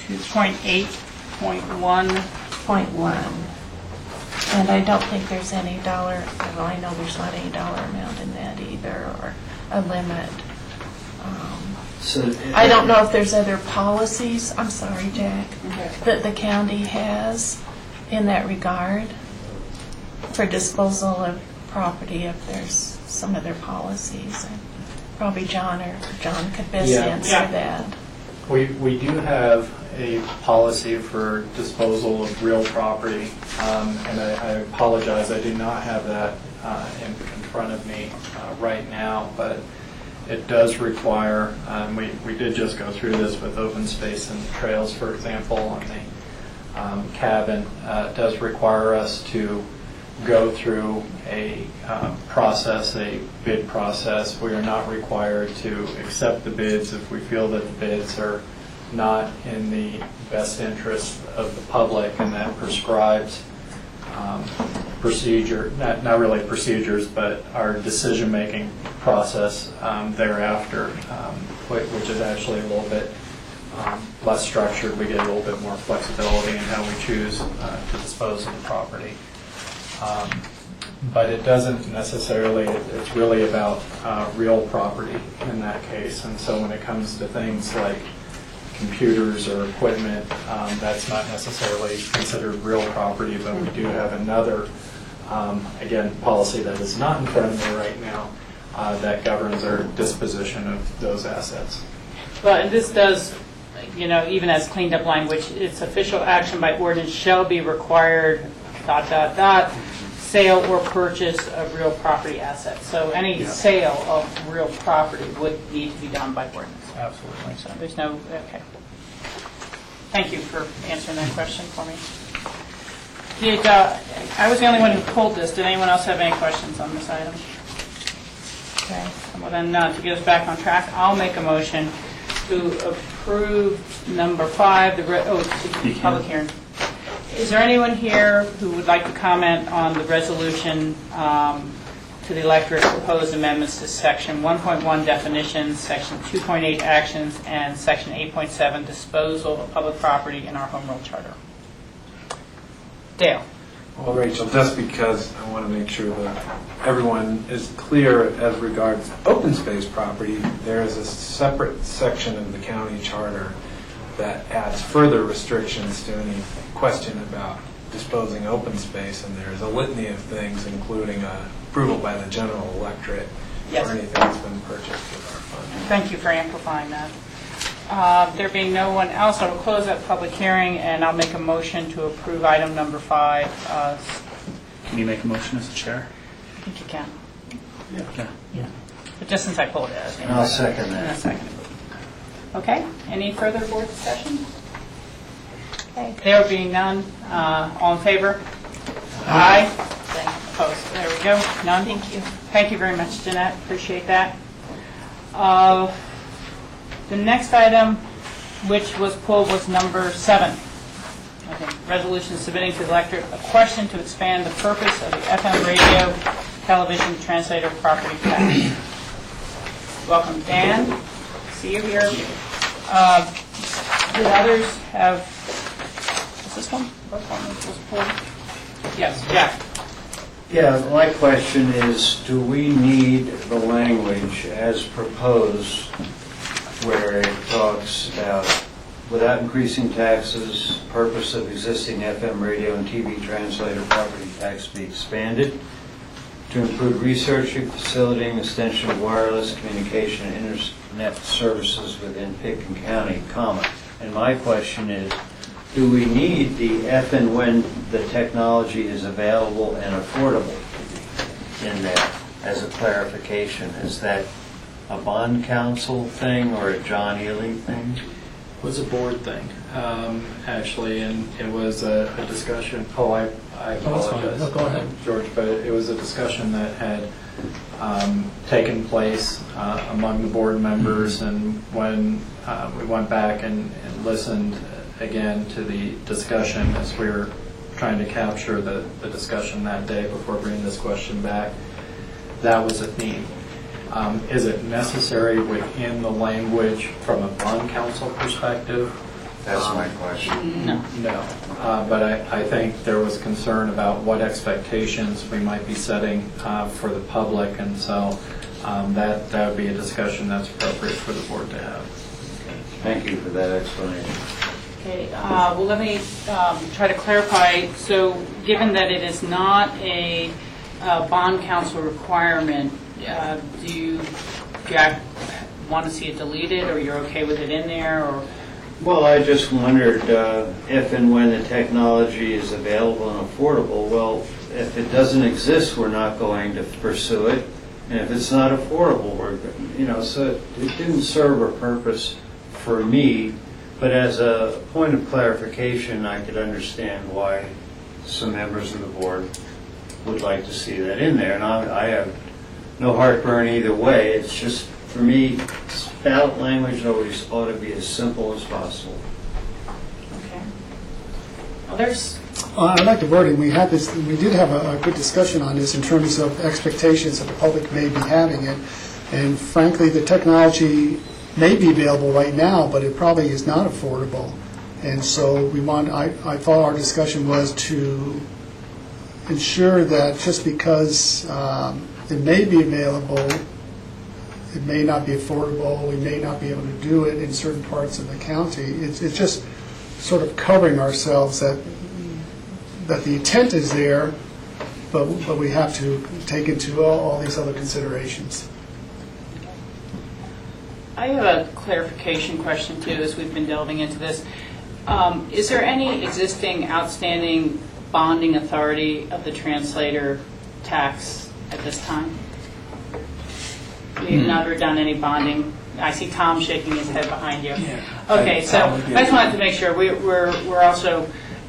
2.8.1. And I don't think there's any dollar, well, I know there's not any dollar amount in that either, or a limit. So I don't know if there's other policies, I'm sorry, Jack, that the county has in that regard for disposal of property, if there's some other policies. Probably John could best Yeah. answer Yeah. that. We do have a policy for disposal of real property, and I apologize, I do not have that in front of me right now, but it does require, we did just go through this with open space and trails, for example, on the cabin. It does require us to go through a process, a bid process. We are not required to accept the bids if we feel that the bids are not in the best interest of the public, and that prescribes procedure, not really procedures, but our decision-making process thereafter, which is actually a little bit less structured. We get a little bit more flexibility in how we choose to dispose of the property. But it doesn't necessarily, it's really about real property in that case. And so when it comes to things like computers or equipment, that's not necessarily considered real property, but we do have another, again, policy that is not in front of me right now that governs our disposition of those assets. Well, and this does, even as cleaned up language, its official action by ordinance shall be required, ... sale or purchase of real property assets. So any sale of real property would need to be done by ordinance. Absolutely. So there's no, okay. Thank you for answering that question for me. I was the only one who pulled this. Did anyone else have any questions on this item? Okay. Well, then, to get us back on track, I'll make a motion to approve number 5, the public hearing. Is there anyone here who would like to comment on the resolution to the electorate proposed amendments to Section 1.1 definitions, Section 2.8 actions, and Section 8.7 disposal of public property in our home rule charter? Dale. Well, Rachel, just because I want to make sure that everyone is clear as regards open space property, there is a separate section of the county charter that adds further restrictions to any question about disposing open space, and there's a litany of things, including approval by the general electorate Yes. for anything that's been purchased with our fund. Thank you for amplifying that. There being no one else, I will close that public hearing, and I'll make a motion to approve item number 5. Can you make a motion as a chair? I think you can. Yeah. But just since I pulled it. I'll second In a that. second. Okay, any further board discussion? Okay, there being none, all in favor? Aye. Opposed? There we go, none. Thank you. Thank you very much, Jeanette, appreciate that. The next item, which was pulled, was number 7. Okay, resolution submitting to the electorate a question to expand the purpose of the FM radio television translator property tax. Welcome, Dan. See you here. Did others have, is this one? What one was pulled? Yes, Jack. Yeah, my question is, do we need the language as proposed where it talks about, without increasing taxes, purpose of existing FM radio and TV translator property tax be expanded to include research, facilitating extension of wireless communication and internet services within Pitkin County, comma. And my question is, do we need the if and when the technology is available and affordable in there as a clarification? Is that a bond council thing or a John Ely thing? It was a board thing, actually, and it was a discussion. I apologize, No, go ahead. George, but it was a discussion that had taken place among the board members, and when we went back and listened again to the discussion as we were trying to capture the discussion that day before bringing this question back, that was a theme. Is it necessary within the language from a bond council perspective? That's my question. No. No, but I think there was concern about what expectations we might be setting for the public, and so that would be a discussion that's appropriate for the board to have. Thank you for that explanation. Okay, well, let me try to clarify. So given that it is not a bond council requirement, do you, Jack, want to see it deleted, or you're okay with it in there, or Well, I just wondered if and when the technology is available and affordable. Well, if it doesn't exist, we're not going to pursue it. And if it's not affordable, so it didn't serve a purpose for me. But as a point of clarification, I could understand why some members of the board would like to see that in there. And I have no heartburn either way. It's just, for me, ballot language always ought to be as simple as possible. Okay. Others? I like the wording. We did have a good discussion on this in terms of expectations that the public may be having it. And frankly, the technology may be available right now, but it probably is not affordable. And so I thought our discussion was to ensure that just because it may be available, it may not be affordable, we may not be able to do it in certain parts of the county. It's just sort of covering ourselves that the intent is there, but we have to take into all these other considerations. I have a clarification question too, as we've been delving into this. Is there any existing outstanding bonding authority of the translator tax at this time? We've never done any bonding. I see Tom shaking his head behind you. Yeah. Okay, so I just wanted to make sure we're also,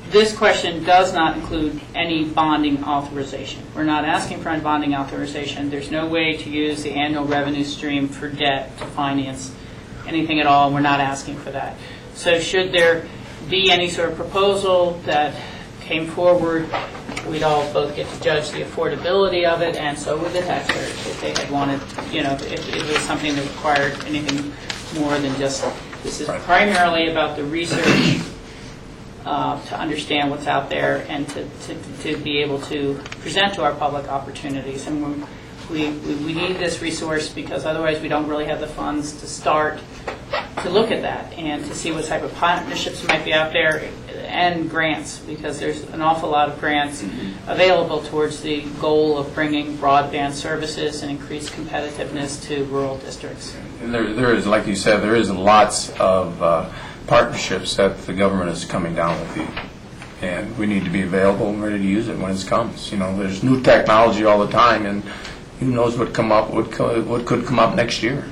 this question does not include any bonding authorization. We're not asking for any bonding authorization. There's no way to use the annual revenue stream for debt to finance anything at all. We're not asking for that. So should there be any sort of proposal that came forward, we'd all both get to judge the affordability of it, and so would the taxpayers if they had wanted, if it was something that required anything more than just, this is primarily about the research to understand what's out there and to be able to present to our public opportunities. And we need this resource because otherwise we don't really have the funds to start to look at that and to see what type of partnerships might be out there and grants, because there's an awful lot of grants available towards the goal of bringing broadband services and increased competitiveness to rural districts. And there is, like you said, there is lots of partnerships that the government is coming down with and we need to be available and ready to use it when it comes. There's new technology all the time, and who knows what could come up next year.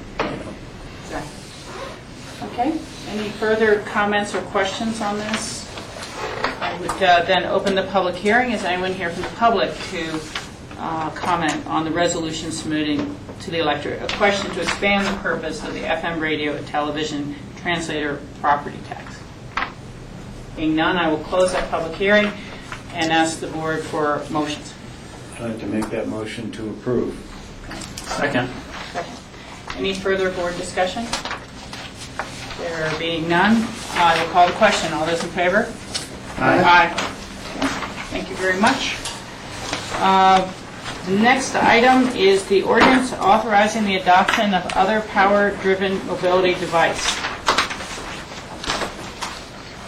Exactly. Okay. Any further comments or questions on this? I would then open the public hearing. Is anyone here from the public to comment on the resolution submitting to the electorate a question to expand the purpose of the FM radio and television translator property tax? Being none, I will close that public hearing and ask the board for motions. I'd like to make that motion to approve. Second. Any further board discussion? There being none, I will call the question. All those in favor? Aye. Thank you very much. The next item is the ordinance authorizing the adoption of other power-driven mobility device.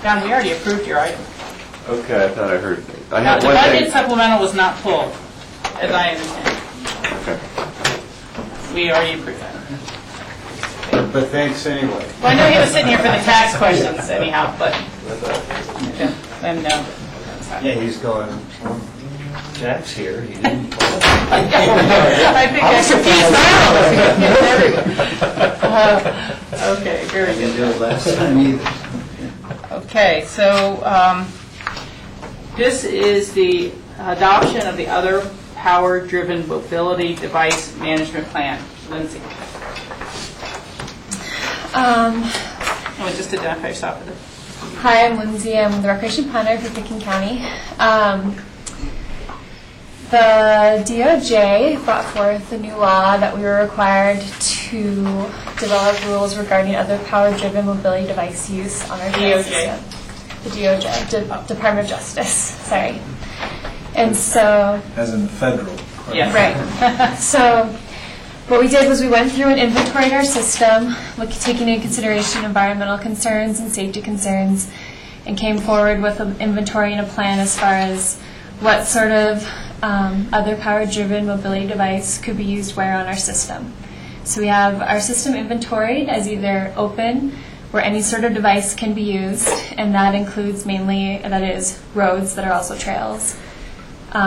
John, we already approved your item. Okay, I thought I heard. I Now, have the one budget thing. supplemental was not pulled, as I understand. Okay. We already approved that. But thanks anyway. Well, I know he was sitting here for the tax questions anyhow, but then no. Yeah, he's going, Jack's here, he didn't. I think that's okay, very I didn't do good. it last time either. Okay, so this is the adoption of the other power-driven mobility device management plan. Lindsay. Just identify yourself with it. Hi, I'm Lindsay. I'm the recreation planner for Pickens County. The DOJ brought forth a new law that we were required to develop rules regarding other power-driven mobility device use on our DOJ? system. The DOJ, Department of Justice, sorry. And so... As in federal. Yes. Right. So what we did was we went through and inventoried our system, taking into consideration environmental concerns and safety concerns, and came forward with an inventory and a plan as far as what sort of other power-driven mobility device could be used where on our system. So we have our system inventoried as either open, where any sort of device can be used, and that includes mainly, that is, roads that are also trails.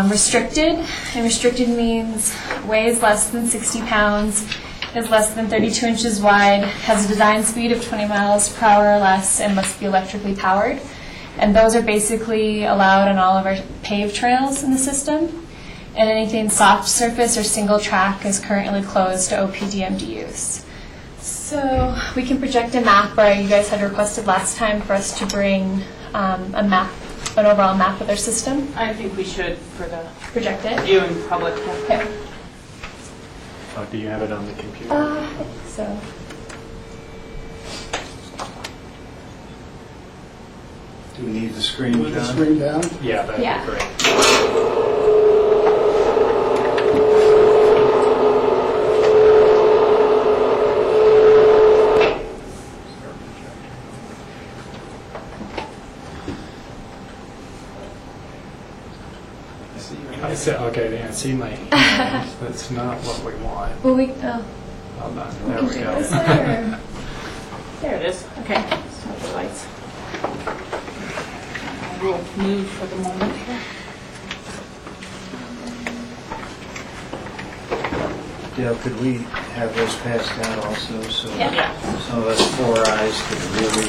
Restricted, and restricted means weighs less than 60 pounds, is less than 32 inches wide, has a design speed of 20 miles per hour or less, and must be electrically powered. And those are basically allowed on all of our paved trails in the system. And anything soft surface or single track is currently closed to OPDMD use. So we can project a map, or you guys had requested last time for us to bring a map, an overall map of their system. I think we should for the Project it. viewing public. Okay. Oh, do you have it on the computer? So. Do we need the screen, Move the John? screen down. Yeah, that'd Yeah. be great. I see, okay, yeah, I see my hand. That's not what we want. Well, Hold on, we there can we do go. this or- There it is. Okay. So the lights. I will move for the moment here. Dale, could we have those passed out also, so Yeah. some of us four eyes could really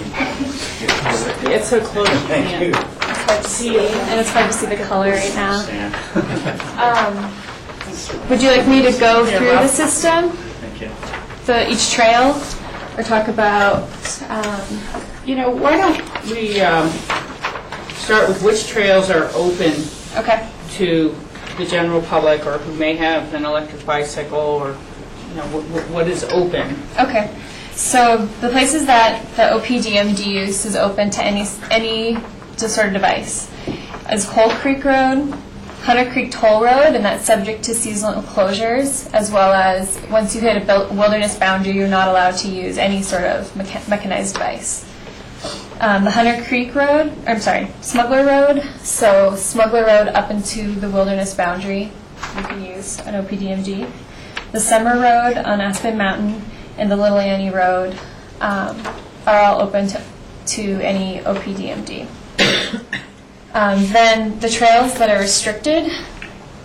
get to it? It's so close. you Thank can't- you. It's hard to see, and it's hard to see the color right now. Stan. Would you like me to go Here, through Rob. the system, Thank you. each trail, or talk about, You know, why don't we start with which trails are open okay, to the general public or who may have an electric bicycle, or, you know, what is open? okay. So the places that the OPDMD use is open to any sort of device is Coal Creek Road, Hunter Creek Toll Road, and that's subject to seasonal closures, as well as once you hit a wilderness boundary, you're not allowed to use any sort of mechanized device. The Hunter Creek Road, Smuggler Road, so Smuggler Road up into the wilderness boundary, you can use an OPDMD. The Summer Road on Aspen Mountain and the Little Annie Road are all open to any OPDMD. Then the trails that are restricted,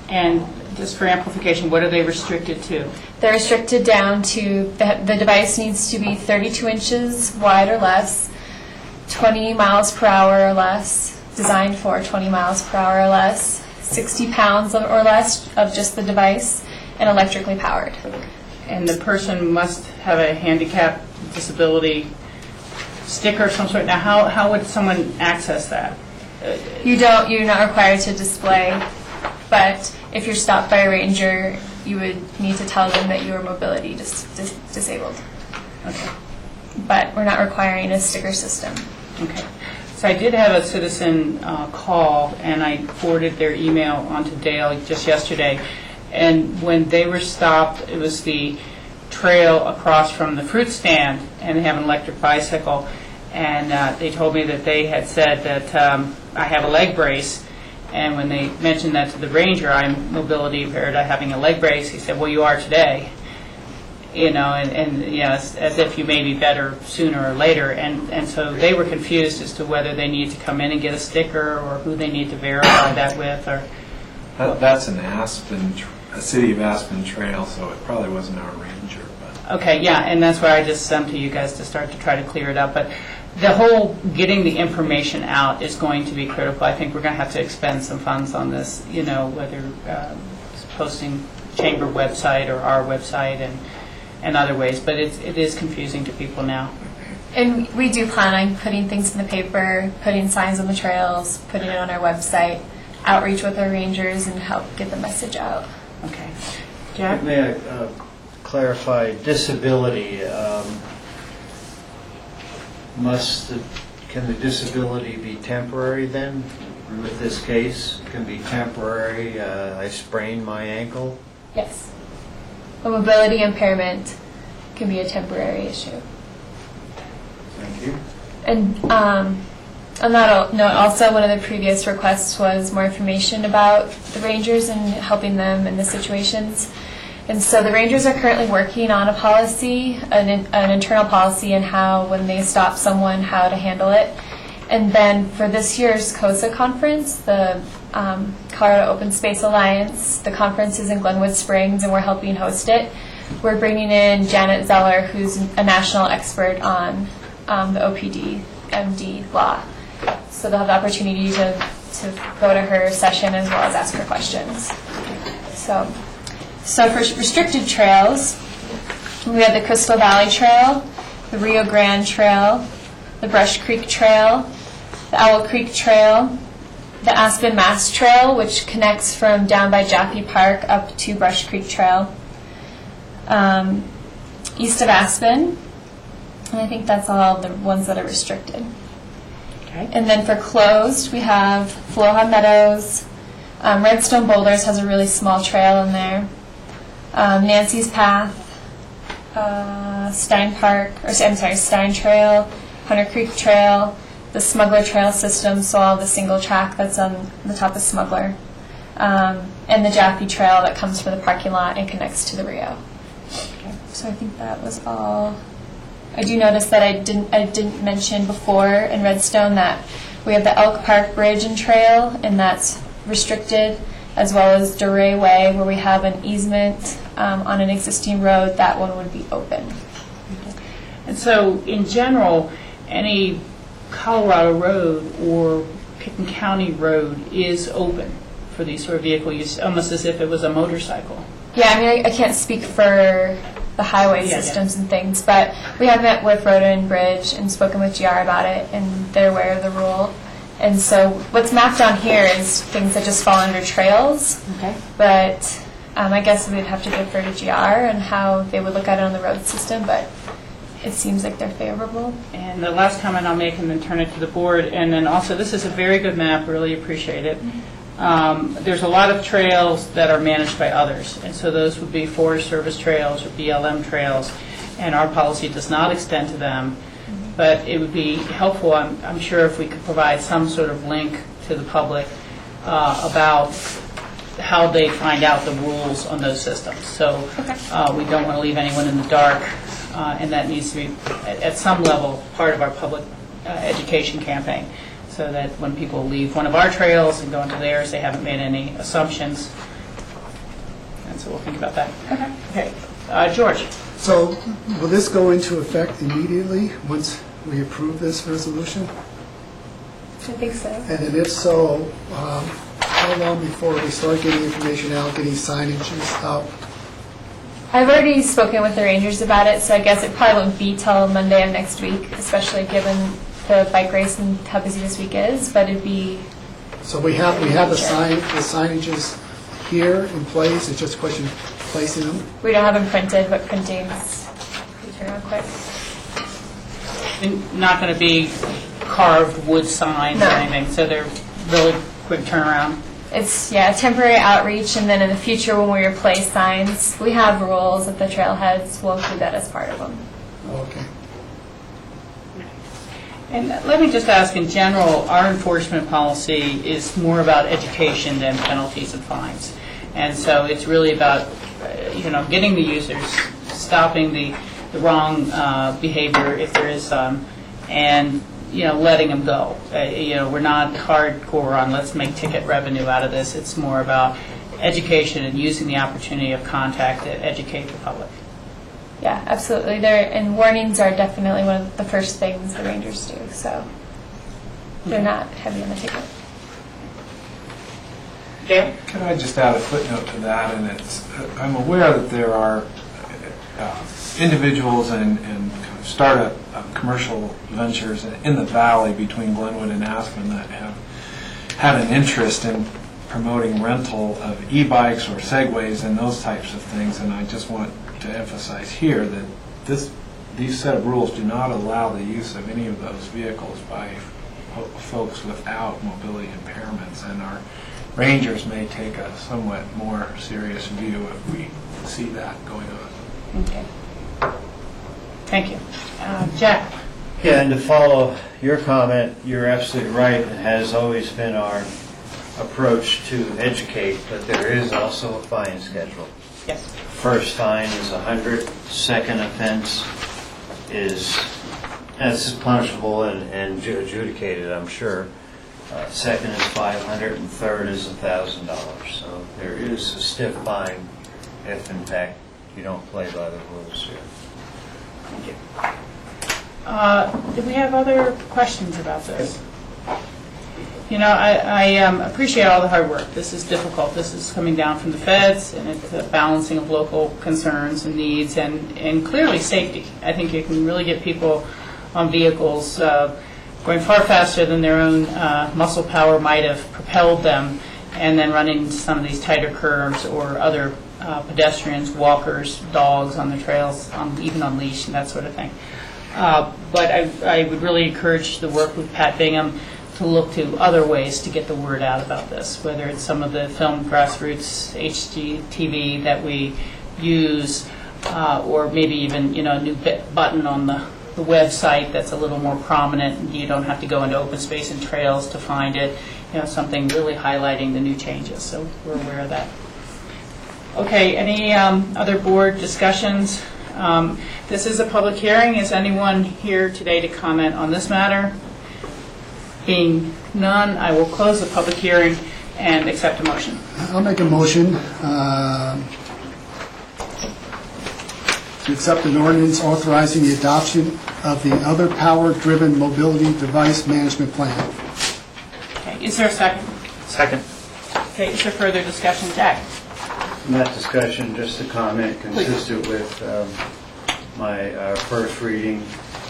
And just for amplification, what are they restricted to? they're restricted down to, the device needs to be 32 inches wide or less, 20 miles per hour or less, designed for 20 miles per hour or less, 60 pounds or less of just the device, and electrically powered. And the person must have a handicap, disability sticker of some sort. Now, how would someone access that? You're not required to display, but if you're stopped by a ranger, you would need to tell them that you are mobility disabled. Okay. But we're not requiring a sticker system. Okay. So I did have a citizen call, and I forwarded their email onto Dale just yesterday. And when they were stopped, it was the trail across from the fruit stand, and they have an electric bicycle. And they told me that they had said that I have a leg brace. And when they mentioned that to the ranger, I'm mobility impaired, I'm having a leg brace, he said, well, you are today. You know, and you know, as if you may be better sooner or later. And so they were confused as to whether they need to come in and get a sticker, or who they need to verify that with, or... That's an a City of Aspen trail, so it probably wasn't our ranger, but... Okay, yeah, and that's why I just sent to you guys to start to try to clear it up. But the whole getting the information out is going to be critical. I think we're going to have to expend some funds on this, you know, whether posting chamber website or our website and other ways. But it is confusing to people now. And we do plan on putting things in the paper, putting signs on the trails, putting it on our website, outreach with our rangers, and help get the message out. Okay. Jack? May I clarify disability? Can the disability be temporary then? With this case, can be temporary. I sprained my ankle. Yes. A mobility impairment can be a temporary issue. Thank you. And on that note, also one of the previous requests was more information about the rangers and helping them in the situations. And so the Rangers are currently working on a policy, an internal policy, and how, when they stop someone, how to handle it. And then for this year's COSA conference, the Colorado Open Space Alliance, the conference is in Glenwood Springs, and we're helping host it. We're bringing in Janet Zeller, who's a national expert on the OPD, MD law. So they'll have the opportunity to go to her session as well as ask her questions. So for restricted trails, we have the Crystal Valley Trail, the Rio Grande Trail, the Brush Creek Trail, the Owl Creek Trail, the Aspen Mass Trail, which connects from down by Jaffe Park up to Brush Creek Trail, east of Aspen, and I think that's all the ones that are restricted. Okay. And then for closed, we have Floha Meadows, Redstone Boulders has a really small trail in there, Nancy's Path, Stein Trail, Hunter Creek Trail, the Smuggler Trail system, so all the single track that's on the top of Smuggler, and the Jaffe Trail that comes from the parking lot and connects to the Rio. Okay. So I think that was all. I do notice that I didn't mention before in Redstone that we have the Elk Park Bridge and Trail, and that's restricted, as well as Duray Way, where we have an easement on an existing road. That one would be open. And so, in general, any Colorado road or Pickton County road is open for these sort of vehicle use, almost as if it was a motorcycle. Yeah, I mean, I can't speak for the highway systems and things, but we have met with Road and Bridge and spoken with GR about it, and they're aware of the rule. And so what's mapped on here is things that just fall under trails. Okay. But I guess we'd have to defer to GR and how they would look at it on the road system, but it seems like they're favorable. And the last comment I'll make, and then turn it to the board, and then also, this is a very good map, really appreciate it. There's a lot of trails that are managed by others, and so those would be Forest Service trails or BLM trails, and our policy does not extend to them. But it would be helpful, I'm sure, if we could provide some sort of link to the public about how they find out the rules on those systems. So we don't want to leave anyone in the dark, and that needs to be, at some level, part of our public education campaign, so that when people leave one of our trails and go into theirs, they haven't made any assumptions. And so we'll think about that. Okay. George. So will this go into effect immediately once we approve this resolution? I think so. And then if so, how long before we start getting information out, getting signage out? I've already spoken with the Rangers about it, so I guess it probably won't be till Monday of next week, especially given the bike race and how busy this week is, but it'd be... So we have the signages here in place, it's just a question of placing them? We don't have them printed, but printing's... Turn around quick. Not going to be carved wood signs or anything, so they're really quick turnaround. It's, temporary outreach, and then in the future when we replace signs, we have rules at the trailheads, we'll include that as part of them. Okay. And let me just ask, in general, our enforcement policy is more about education than penalties and fines. And so it's really about, getting the users, stopping the wrong behavior if there is some, and letting them go. We're not hardcore on let's make ticket revenue out of this. It's more about education and using the opportunity of contact to educate the public. Yeah, absolutely. And warnings are definitely one of the first things the Rangers do, so they're not heavy on the ticket. Dan? Can I just add a footnote to that? And I'm aware that there are individuals and kind of startup commercial ventures in the valley between Glenwood and Aspen that have had an interest in promoting rental of e-bikes or Segways and those types of things. And I just want to emphasize here that these set of rules do not allow the use of any of those vehicles by folks without mobility impairments, and our Rangers may take a somewhat more serious view if we see that going on. Okay. Thank you. Jack? Yeah, and to follow your comment, you're absolutely right. It has always been our approach to educate, but there is also a fine schedule. Yes. First fine is 100, second offense is, and this is punishable and adjudicated, I'm sure. Second is 500, and third is $1,000. So there is a stiff fine if, in fact, you don't play by the rules here. Thank you. Do we have other questions about this? You know, I appreciate all the hard work. This is difficult. This is coming down from the feds, and it's a balancing of local concerns and needs, and clearly safety. I think you can really get people on vehicles going far faster than their own muscle power might have propelled them, and then running into some of these tighter curves or other pedestrians, walkers, dogs on the trails, even on leash and that sort of thing. But I would really encourage the work with Pat Bingham to look to other ways to get the word out about this, whether it's some of the film grassroots HGTV that we use, or maybe even a new button on the website that's a little more prominent, and you don't have to go into open space and trails to find it, something really highlighting the new changes, so we're aware of that. Okay, any other board discussions? This is a public hearing. Is anyone here today to comment on this matter? Being none, I will close the public hearing and accept a motion. I'll make a motion to accept an ordinance authorizing the adoption of the Other Power-Driven Mobility Device Management Plan. Okay, is there a second? Second. Okay, is there further discussion? Jack? Not discussion, just a comment consistent with my first reading.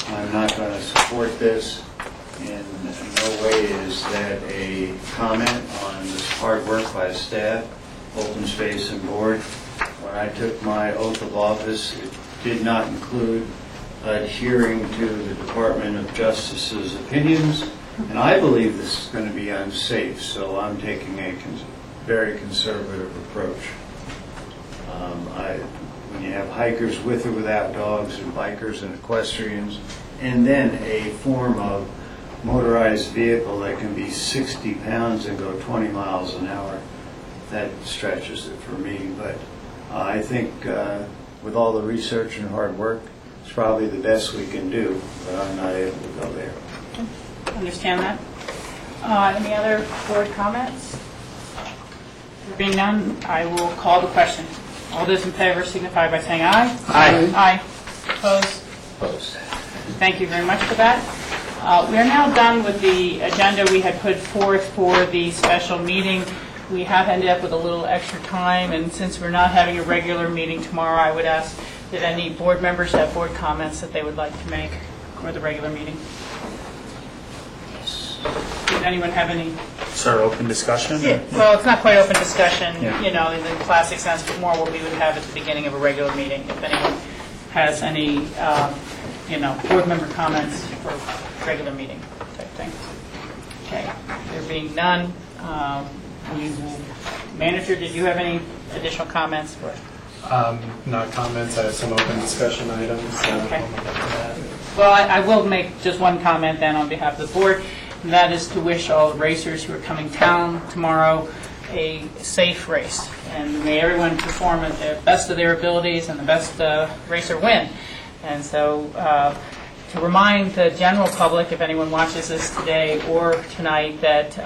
I'm not going to support this. In no way is that a comment on this hard work by staff, open space and board. When I took my oath of office, it did not include adhering to the Department of Justice's opinions, and I believe this is going to be unsafe, so I'm taking a very conservative approach. When you have hikers with or without dogs, and bikers and equestrians, and then a form of motorized vehicle that can be 60 pounds and go 20 miles an hour, that stretches it for me. But I think with all the research and hard work, it's probably the best we can do, but I'm not able to go there. Understand that. Any other board comments? There being none, I will call the question. All those in favor signify by saying aye. Aye. Aye. Opposed? Opposed. Thank you very much for that. We are now done with the agenda we had put forth for the special meeting. We have ended up with a little extra time, and since we're not having a regular meeting tomorrow, I would ask that any board members have board comments that they would like to make for the regular meeting. Does anyone have any? Sir, open discussion? Yeah. Well, it's not quite open discussion, Yeah. in the classic sense, but more what we would have at the beginning of a regular meeting. If anyone has any, board member comments for regular meeting type thing. Okay. There being none, we will. Manager, did you have any additional comments? Not comments, I have some open discussion items. Okay. Well, I will make just one comment then on behalf of the board, and that is to wish all the racers who are coming down tomorrow a safe race. And may everyone perform at the best of their abilities and the best racer win. And so to remind the general public, if anyone watches this today or tonight, that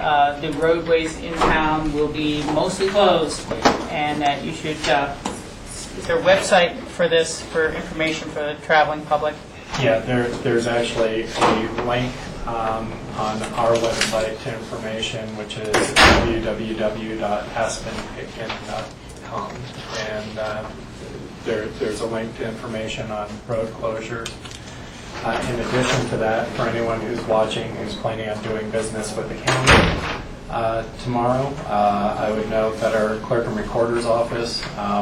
the roadways in town will be mostly closed, and that you should, is there a website for this, for information for the traveling public? Yeah, there's actually a link on our website to information, which is www.aspenpitkin.com, and there's a link to information on road closures. In addition to that, for anyone who's watching who's planning on doing business with the county tomorrow, I would note that our clerk and recorder's office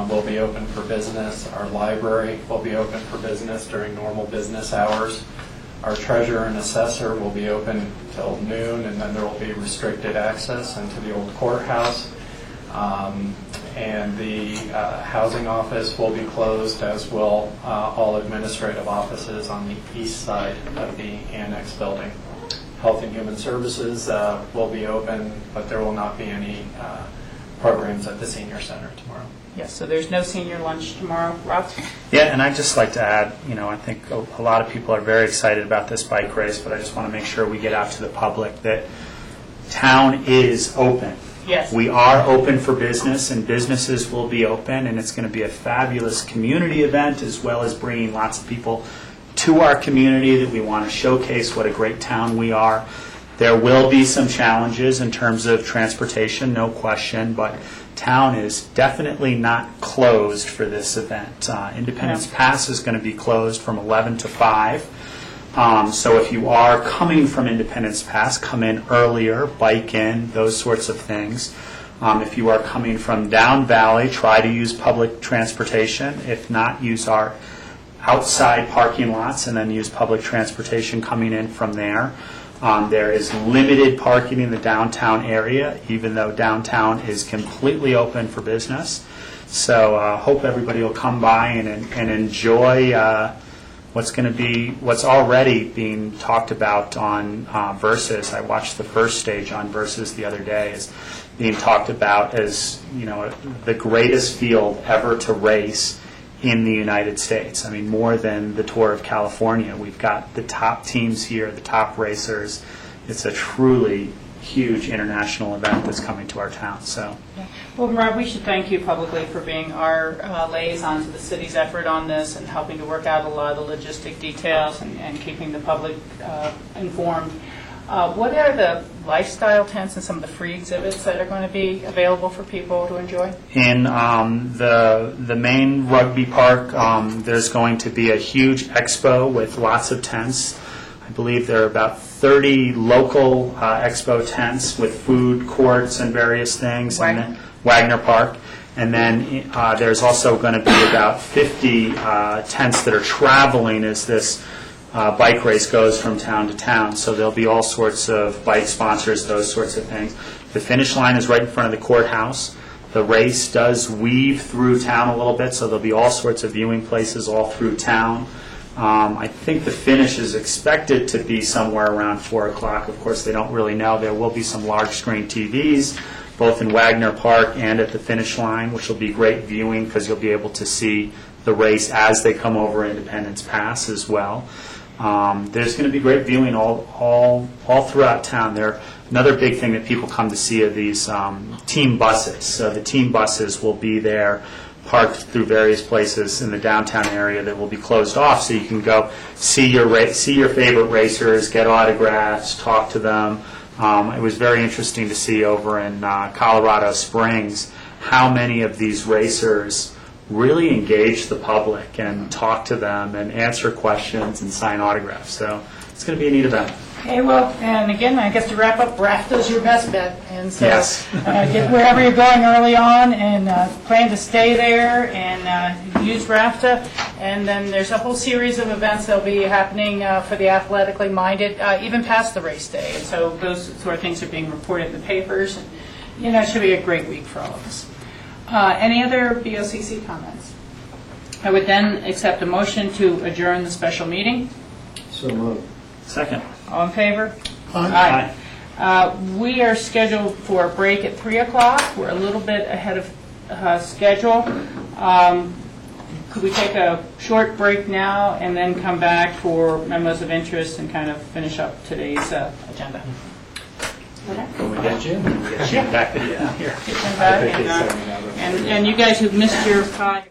will be open for business. Our library will be open for business during normal business hours. Our treasurer and assessor will be open till noon, and then there will be restricted access into the old courthouse. And the housing office will be closed, as will all administrative offices on the east side of the annex building. Health and Human Services will be open, but there will not be any programs at the senior center tomorrow. Yes, so there's no senior lunch tomorrow. Rob? Yeah, and I'd just like to add, I think a lot of people are very excited about this bike race, but I just want to make sure we get out to the public that town is open. Yes. We are open for business, and businesses will be open, and it's going to be a fabulous community event, as well as bringing lots of people to our community that we want to showcase what a great town we are. There will be some challenges in terms of transportation, no question, but town is definitely not closed for this event. Independence Pass is going to be closed from 11 to 5. So if you are coming from Independence Pass, come in earlier, bike in, those sorts of things. If you are coming from Down Valley, try to use public transportation. If not, use our outside parking lots and then use public transportation coming in from there. There is limited parking in the downtown area, even though downtown is completely open for business. So hope everybody will come by and enjoy what's already being talked about on Versus. I watched the first stage on Versus the other day. Is being talked about as the greatest field ever to race in the United States. I mean, more than the Tour of California. We've got the top teams here, the top racers. It's a truly huge international event that's coming to our town. So, Well, Rob, we should thank you publicly for being our liaison to the city's effort on this and helping to work out a lot of the logistic details and keeping the public informed. What are the lifestyle tents and some of the free exhibits that are going to be available for people to enjoy? in the main rugby park, there's going to be a huge expo with lots of tents. I believe there are about 30 local expo tents with food courts and various things. Wagner. And then Wagner Park. And then there's also going to be about 50 tents that are traveling as this bike race goes from town to town. So there'll be all sorts of bike sponsors, those sorts of things. The finish line is right in front of the courthouse. The race does weave through town a little bit, so there'll be all sorts of viewing places all through town. I think the finish is expected to be somewhere around 4 o'clock. Of course, they don't really know. There will be some large screen TVs, both in Wagner Park and at the finish line, which will be great viewing because you'll be able to see the race as they come over Independence Pass as well. There's going to be great viewing all throughout town. Another big thing that people come to see are these team buses. So the team buses will be there, parked through various places in the downtown area that will be closed off, so you can go see your favorite racers, get autographs, talk to them. It was very interesting to see over in Colorado Springs how many of these racers really engage the public and talk to them and answer questions and sign autographs. So it's going to be a neat event. Okay, well, and again, I guess to wrap up, RAFTA's your best bet. And so Yes. get wherever you're going early on and plan to stay there and use RAFTA. And then there's a whole series of events that will be happening for the athletically minded, even past the race day. And so those sort of things are being reported in the papers. And, it should be a great week for all of us. Any other BOCC comments? I would then accept a motion to adjourn the special meeting. So moved. Second. All in favor? Aye. We are scheduled for a break at 3 o'clock. We're a little bit ahead of schedule. Could we take a short break now and then come back for memos of interest and kind of finish up today's agenda? Okay. When we get you, we'll get you back here. Get them back and you guys who missed your time.